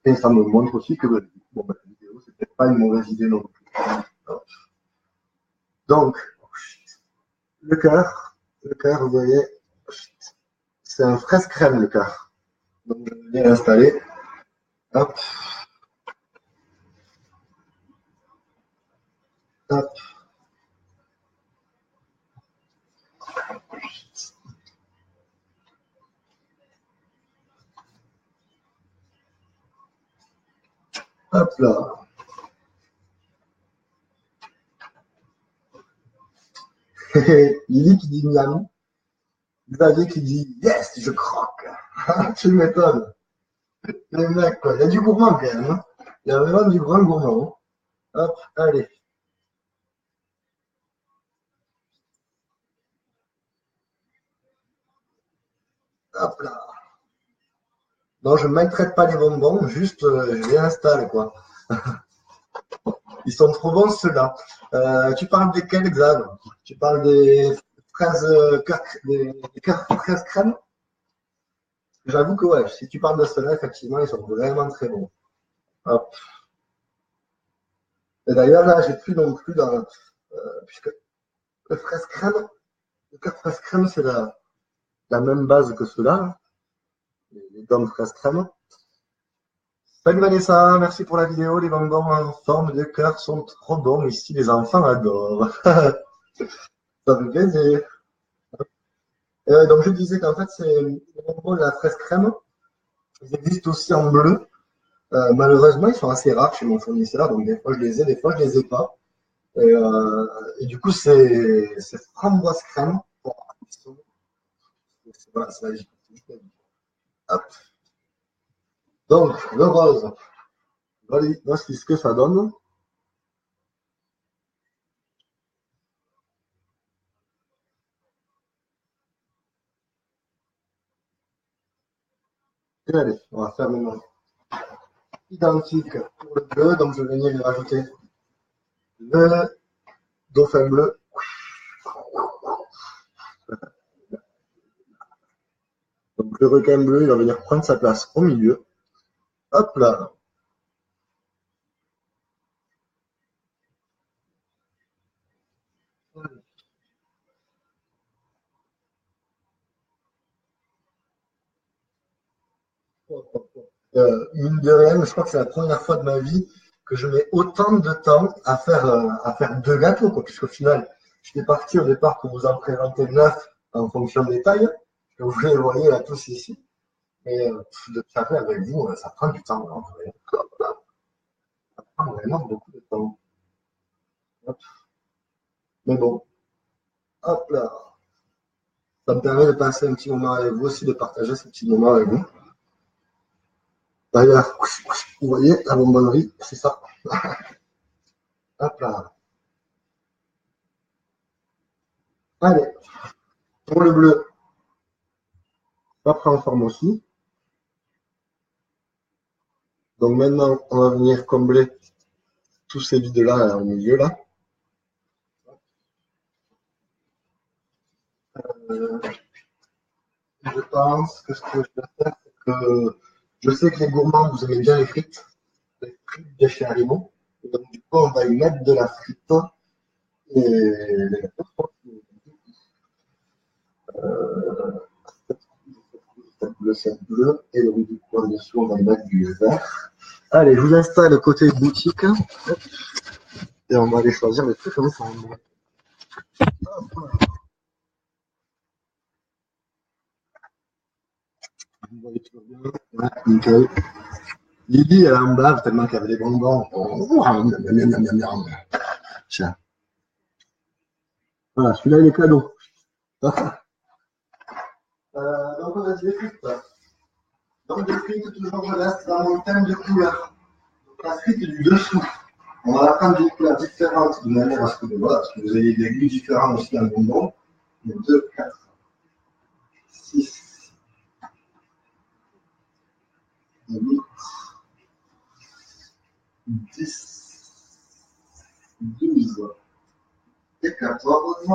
Et ça me montre aussi que bon, la vidéo, c'est peut-être pas une mauvaise idée non plus. Donc, le cœur, vous voyez, c'est un fraise crème le cœur. Donc, je vais l'installer. Hop, hop. Hop là. Lily qui dit miam. Xavier qui dit yes, je croque. Tu m'étonnes. Les mecs, quoi. Il y a du gourmand quand même. Hein. Il y a vraiment du grand gourmand. Hop, allez. Hop là. Non, je ne maltraite pas les bonbons, juste je les installe, quoi. Ils sont trop bons ceux-là. Tu parles desquels, Xav? Tu parles des fraises, des fraises crème? J'avoue que ouais, si tu parles de ceux-là, effectivement, ils sont vraiment très bons. Hop. Et d'ailleurs, là, j'ai plus non plus dans. Puisque le fraise crème, le cœur fraise crème, c'est la même base que ceux-là, hein, les gommes fraise crème. Salut Vanessa, merci pour la vidéo. Les bonbons en forme de cœur sont trop bons. Ici, les enfants adorent. Ça fait plaisir. Donc, je disais qu'en fait, c'est les bonbons de la fraise crème. Ils existent aussi en bleu. Malheureusement, ils sont assez rares chez mon fournisseur. Donc, des fois, je les ai, des fois, je les ai pas. Et du coup, c'est framboise crème. Bon, voilà, c'est magique. Hop. Donc, le rose. Voici ce que ça donne. Et allez, on va faire maintenant identique pour le bleu. Donc, je vais venir lui rajouter le dauphin bleu. Donc, le requin bleu, il va venir prendre sa place au milieu. Hop là. Mine de rien, je crois que c'est la première fois de ma vie que je mets autant de temps à faire deux gâteaux, quoi, puisqu'au final, j'étais parti au départ pour vous en présenter 9 en fonction des tailles, que vous les voyez là tous ici. Et de faire avec vous, ça prend du temps. Hein, ça prend vraiment beaucoup de temps. Hop. Mais bon, hop là. Ça me permet de passer un petit moment avec vous aussi, de partager ce petit moment avec vous. D'ailleurs, vous voyez, la bonbonnerie, c'est ça. Hop là. Allez, pour le bleu, ça prend forme aussi. Donc maintenant, on va venir combler tous ces vides-là au milieu, là. Je pense que ce que je vais faire, c'est que je sais que les gourmands, vous aimez bien les frites de chez Harimo. Donc du coup, on va y mettre de la frite et cette bleue et donc du coup en dessous, on va y mettre du vert. Allez, je vous installe côté boutique et on va aller choisir les trucs ensemble. Vous voyez toujours bien. Ouais, nickel. Lydie, elle en bave tellement qu'il y avait des bonbons. Oh, miam, miam, miam. Tiens. Voilà, celui-là, il est cadeau. Donc, on a dit les frites. Donc, les frites, toujours, je reste dans mon thème de couleur. Donc, la frite du dessous. On va la prendre d'une couleur différente de manière à ce que, voilà, parce que vous ayez des goûts différents aussi dans le bonbon. 2, 4, 6, 8, 10, 12 et 14.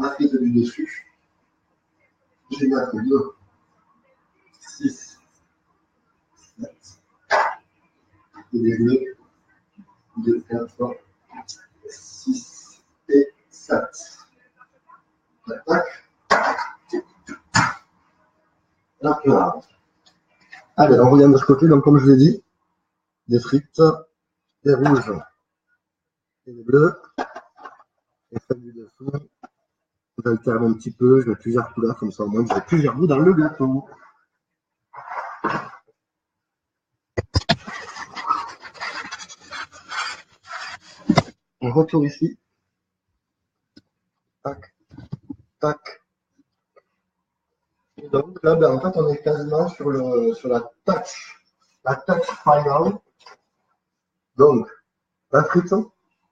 La frite du dessus. J'ai marqué 2, 6, 7, et les bleus, 2, 4, 6 et 7. Tac. Là. Allez, on revient de ce côté. Donc, comme je l'ai dit, des frites, des rouges et des bleus. Et celle du dessous, j'alterne un petit peu, je mets plusieurs couleurs, comme ça au moins j'ai plusieurs goûts dans le gâteau. On retourne ici. Tac, tac. Et donc là, ben, en fait, on est quasiment sur la touch finale. Donc, la frite,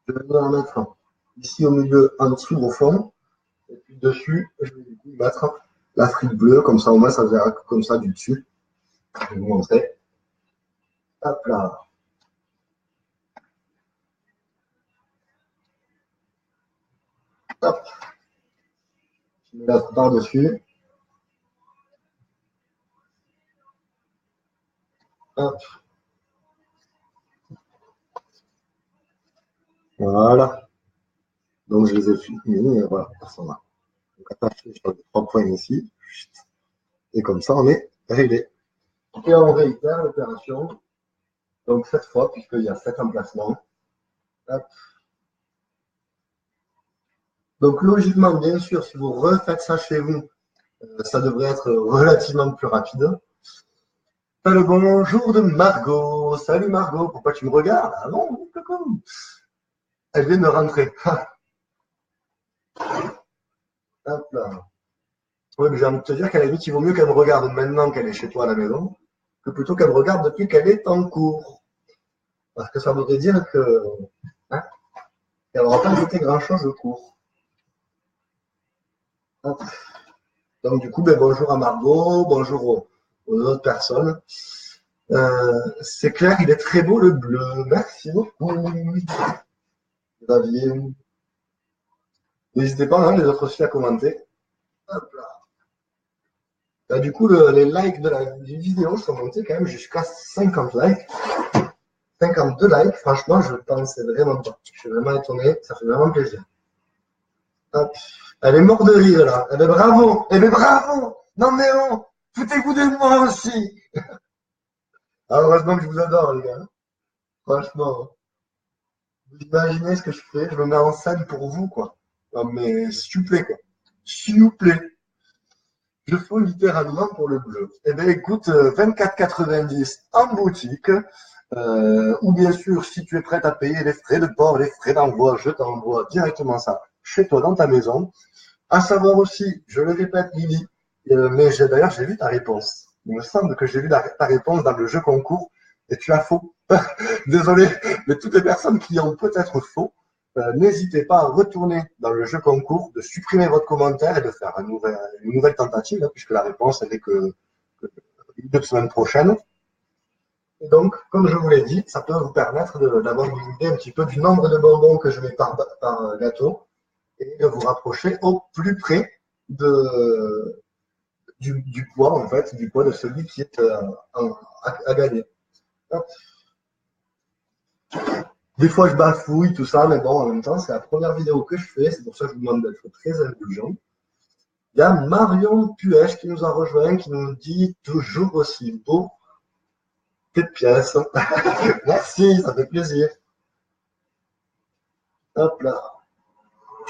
je vais venir en mettre ici au milieu, en dessous, au fond. Et puis dessus, je vais du coup mettre la frite bleue, comme ça au moins ça verra comme ça du dessus. Je vais vous montrer. Hop là. Hop. Je mets la par-dessus. Hop. Voilà. Donc je les ai mis, et voilà, ça va. Donc attaché sur les 3 points ici. Et comme ça, on est réglé. Et on réitère l'opération. Donc 7 fois, puisqu'il y a 7 emplacements. Hop. Donc logiquement, bien sûr, si vous refaites ça chez vous, ça devrait être relativement plus rapide. Le bonjour de Margot. Salut Margot, pourquoi tu me regardes? Ah non, coucou. Elle vient de rentrer. Hop là. Ouais, mais j'ai envie de te dire qu'à la limite, il vaut mieux qu'elle me regarde maintenant qu'elle est chez toi à la maison, que plutôt qu'elle me regarde depuis qu'elle est en cours. Parce que ça voudrait dire que, hein, qu'elle n'aura pas jeté grand-chose au cours. Hop. Donc du coup, ben, bonjour à Margot, bonjour aux autres personnes. C'est clair, il est très beau le bleu. Merci beaucoup. Xavier. N'hésitez pas, hein, les autres aussi à commenter. Hop là. Là, du coup, les likes de la vidéo sont montés quand même jusqu'à 50 likes. 52 likes, franchement, je ne pensais vraiment pas. Je suis vraiment étonné, ça fait vraiment plaisir. Hop. Elle est morte de rire là. Eh bien bravo, eh bien bravo. Non mais non, foutez-vous de moi aussi. Ah, heureusement que je vous adore les gars. Franchement, vous imaginez ce que je fais, je me mets en scène pour vous quoi. Non mais s'il vous plaît quoi. S'il vous plaît. Je fais littéralement pour le bleu. Eh bien écoute, 24,90 en boutique. Ou bien sûr, si tu es prête à payer les frais de port, les frais d'envoi, je t'envoie directement ça chez toi dans ta maison. À savoir aussi, je le répète, Lily, mais d'ailleurs j'ai vu ta réponse. Il me semble que j'ai vu ta réponse dans le jeu concours et tu as faux. Désolé, mais toutes les personnes qui ont peut-être faux, n'hésitez pas à retourner dans le jeu concours, de supprimer votre commentaire et de faire une nouvelle tentative, hein, puisque la réponse elle n'est que une semaine prochaine. Et donc, comme je vous l'ai dit, ça peut vous permettre d'avoir une idée un petit peu du nombre de bonbons que je mets par gâteau et de vous rapprocher au plus près du poids, en fait, du poids de celui qui est à gagner. Des fois, je bafouille, tout ça, mais bon, en même temps, c'est la première vidéo que je fais, c'est pour ça que je vous demande d'être très indulgent. Il y a Marion Puech qui nous a rejoint, qui nous dit toujours aussi beau tes pièces. Merci, ça fait plaisir. Hop là.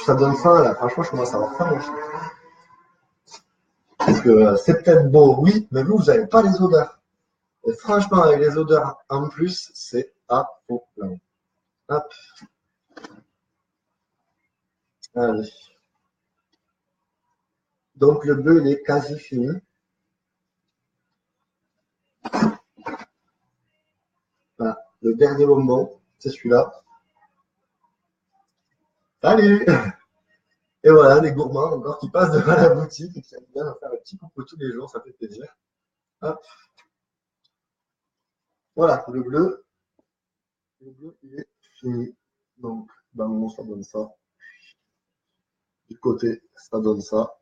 Ça donne faim, là. Franchement, je commence à avoir faim, moi. Parce que c'est peut-être beau, oui, mais vous n'avez pas les odeurs. Et franchement, avec les odeurs en plus, c'est affolant. Hop. Allez. Donc, le bleu, il est quasi fini. Voilà. Le dernier bonbon, c'est celui-là. Salut! Et voilà, les gourmands encore qui passent devant la boutique et qui aiment bien faire un petit coucou tous les jours, ça fait plaisir. Hop. Voilà, le bleu, il est fini. Donc, dans le ça donne ça. Du côté, ça donne ça.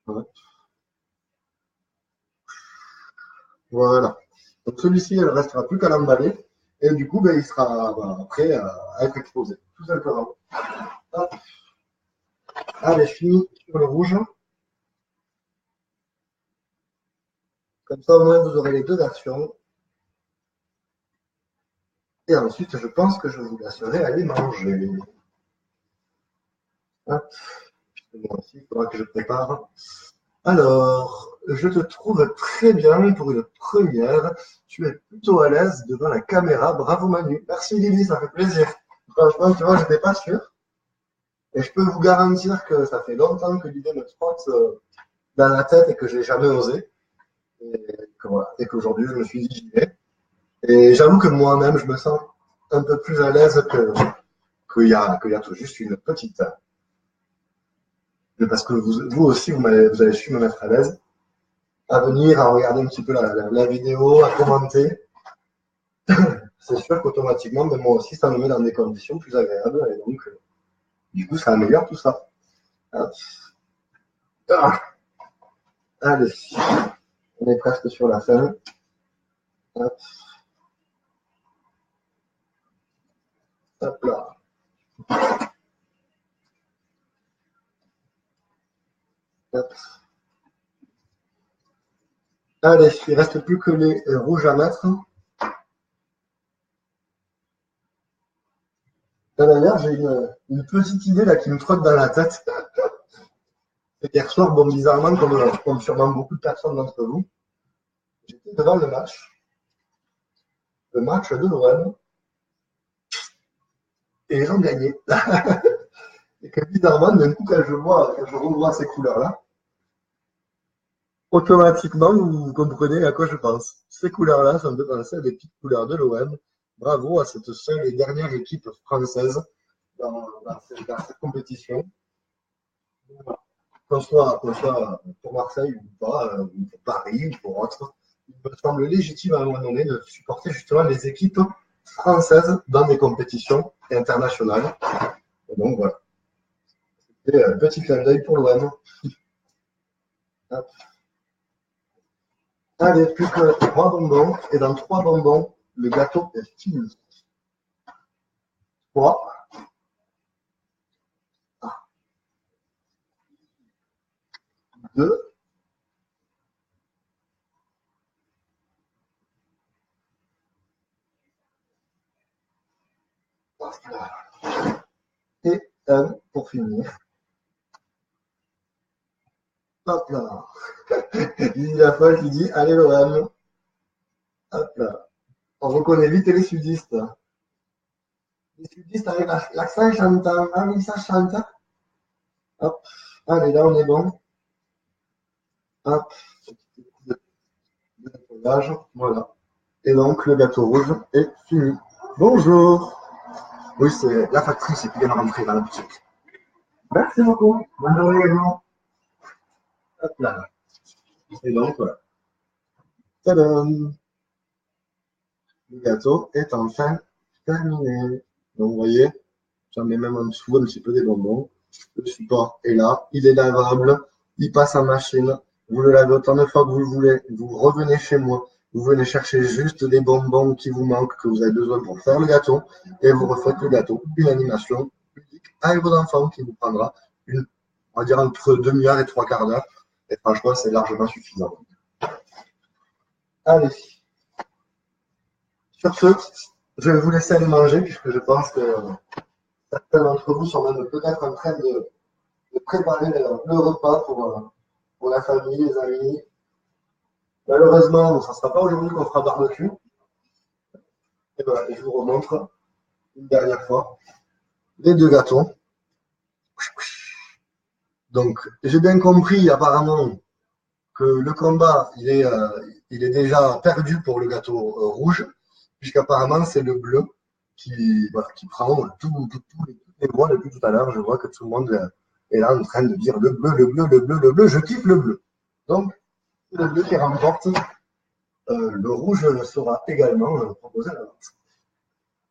Hop. Voilà. Donc celui-ci, il ne restera plus qu'à l'emballer. Et du coup, ben, il sera prêt à être exposé, tout simplement. Hop. Allez, fini sur le rouge. Comme ça, au moins, vous aurez les deux versions. Et ensuite, je pense que je vous laisserai aller manger. Hop. Moi aussi, il faudra que je prépare. Alors, je te trouve très bien pour une première. Tu es plutôt à l'aise devant la caméra. Bravo Manu. Merci Lily, ça fait plaisir. Franchement, tu vois, je n'étais pas sûr. Et je peux vous garantir que ça fait longtemps que l'idée me trotte dans la tête et que je n'ai jamais osé. Et qu'aujourd'hui, je me suis dit, j'y vais. Et j'avoue que moi-même, je me sens un peu plus à l'aise qu'il y a tout juste une petite. Parce que vous aussi, vous avez su me mettre à l'aise, à venir, à regarder un petit peu la vidéo, à commenter. C'est sûr qu'automatiquement, moi aussi, ça me met dans des conditions plus agréables. Et donc, du coup, ça améliore tout ça. Ah, allez, on est presque sur la fin. Hop, hop là. Hop. Allez, il ne reste plus que les rouges à mettre. D'ailleurs, j'ai une petite idée là qui me trotte dans la tête. Hier soir, bon, bizarrement, comme sûrement beaucoup de personnes d'entre vous, j'étais devant le match de l'OM, et ils ont gagné. Et que bizarrement, d'un coup, quand je revois ces couleurs-là, automatiquement, vous comprenez à quoi je pense. Ces couleurs-là, ça me fait penser à des petites couleurs de l'OM. Bravo à cette seule et dernière équipe française dans cette compétition. Qu'on soit pour Marseille ou pas, ou pour Paris ou pour autre, il me semble légitime à un moment donné de supporter justement les équipes françaises dans des compétitions internationales. Et donc voilà. C'était un petit clin d'œil pour l'OM. Allez, plus que 3 bonbons. Et dans 3 bonbons, le gâteau est fini. 3. 2. Et 1 pour finir. Hop là. Lily Lafolle qui dit allez l'OM. Hop là. On reconnaît vite les sudistes. Les sudistes avec l'accent chantant. Ah oui, ça chante. Hop. Allez, là on est bon. Hop, de nettoyage, voilà. Et donc, le gâteau rouge est fini. Bonjour. Oui, c'est la factrice qui vient de rentrer dans la boutique. Merci beaucoup. Bonne journée également. Hop là. Et donc, voilà. Tadam. Le gâteau est enfin terminé. Donc, vous voyez, j'en mets même en dessous un petit peu des bonbons. Le support est là. Il est lavable. Il passe en machine. Vous le lavez autant de fois que vous le voulez. Vous revenez chez moi. Vous venez chercher juste des bonbons qui vous manquent, que vous avez besoin pour faire le gâteau. Et vous refaites le gâteau. Une animation ludique avec vos enfants qui vous prendra on va dire entre demi-heure et trois quarts d'heure. Et franchement, c'est largement suffisant. Allez. Sur ce, je vais vous laisser aller manger puisque je pense que certains d'entre vous sont même peut-être en train de préparer le repas pour la famille, les amis. Malheureusement, ça ne sera pas aujourd'hui qu'on fera barbecue. Et voilà, et je vous remontre une dernière fois les deux gâteaux. Donc, j'ai bien compris apparemment que le combat, il est déjà perdu pour le gâteau rouge, puisqu'apparemment c'est le bleu voilà, qui prend tous les voix depuis tout à l'heure. Je vois que tout le monde est là en train de dire le bleu, le bleu, le bleu, le bleu. Je kiffe le bleu. Donc, c'est le bleu qui remporte. Le rouge sera également proposé à la vente.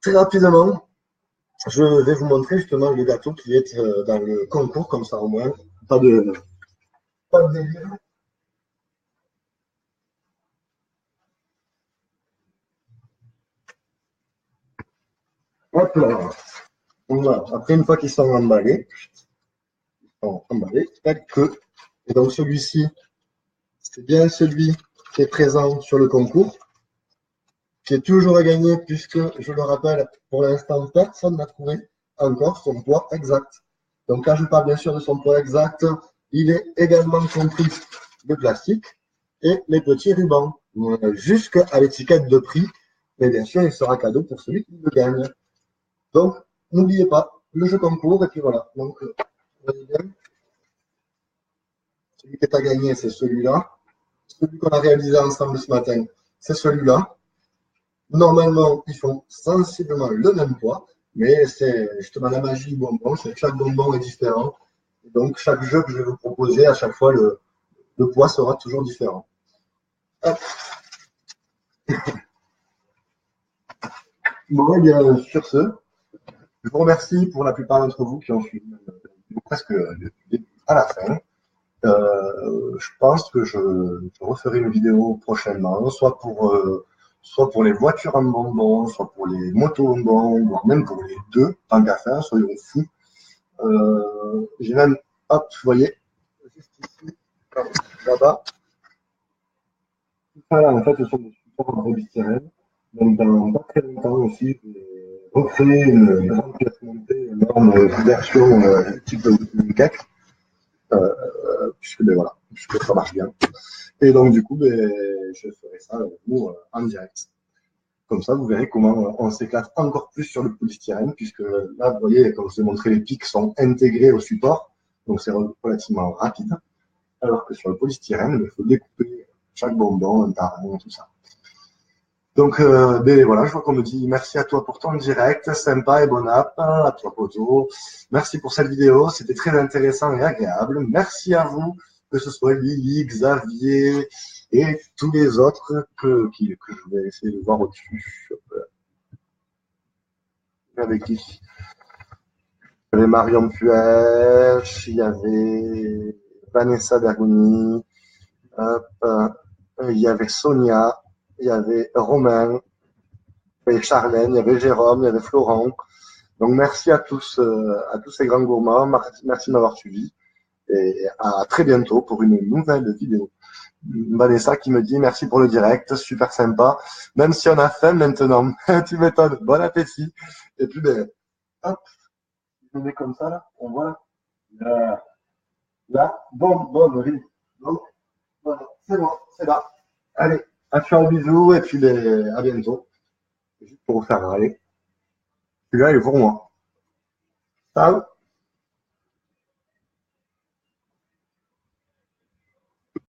Très rapidement, je vais vous montrer justement le gâteau qui est dans le concours, comme ça au moins, pas de délire. Hop là. Voilà. Après, une fois qu'ils sont emballés, tac, que. Et donc celui-ci, c'est bien celui qui est présent sur le concours, qui est toujours à gagner, puisque, je le rappelle, pour l'instant, personne n'a trouvé encore son poids exact. Donc là, je parle bien sûr de son poids exact, il est également compris le plastique et les petits rubans, jusqu'à l'étiquette de prix. Et bien sûr, il sera cadeau pour celui qui le gagne. Donc, n'oubliez pas, le jeu concours, et puis voilà. Donc, voyez bien, celui qui est à gagner, c'est celui-là. Celui qu'on a réalisé ensemble ce matin, c'est celui-là. Normalement, ils font sensiblement le même poids, mais c'est justement la magie du bonbon, c'est que chaque bonbon est différent. Et donc, chaque jeu que je vais vous proposer, à chaque fois, le poids sera toujours différent. Hop. Bon, et bien, sur ce, je vous remercie pour la plupart d'entre vous qui ont suivi presque du début à la fin. Je pense que je referai une vidéo prochainement, soit pour les voitures en bonbons, soit pour les motos en bonbons, voire même pour les deux, tant qu'à faire, soyons fous. J'ai même, hop, vous voyez, juste ici, là-bas, tout ça là, en fait, ce sont des supports en polystyrène. Donc, dans pas très longtemps aussi, je vais recréer une grande pièce montée, une énorme version type cake, puisque, ben, voilà, puisque ça marche bien. Et donc, du coup, ben, je ferai ça avec vous en direct. Comme ça, vous verrez comment on s'éclate encore plus sur le polystyrène, puisque là, vous voyez, comme je vous ai montré, les pics sont intégrés au support, donc c'est relativement rapide. Alors que sur le polystyrène, il faut découper chaque bonbon, un par un, tout ça. Donc, ben voilà, je vois qu'on me dit merci à toi pour ton direct, sympa et bon app, à toi Poto. Merci pour cette vidéo, c'était très intéressant et agréable. Merci à vous, que ce soit Lily, Xavier et tous les autres que je vais essayer de voir au-dessus. Avec qui? Il y avait Marion Puech, il y avait Vanessa Bergoni, il y avait Sonia, il y avait Romain, il y avait Charlène, il y avait Jérôme, il y avait Florent. Donc merci à tous ces grands gourmands, merci de m'avoir suivi et à très bientôt pour une nouvelle vidéo. Vanessa qui me dit merci pour le direct, super sympa, même si on a faim maintenant, tu m'étonnes, bon appétit. Et puis ben, hop, je mets comme ça là, on voit là, bonbonnerie. Donc voilà, c'est bon, c'est là. Allez, à ciao, bisous et puis ben, à bientôt. Juste pour vous faire râler. Celui-là, il est pour moi. Ciao.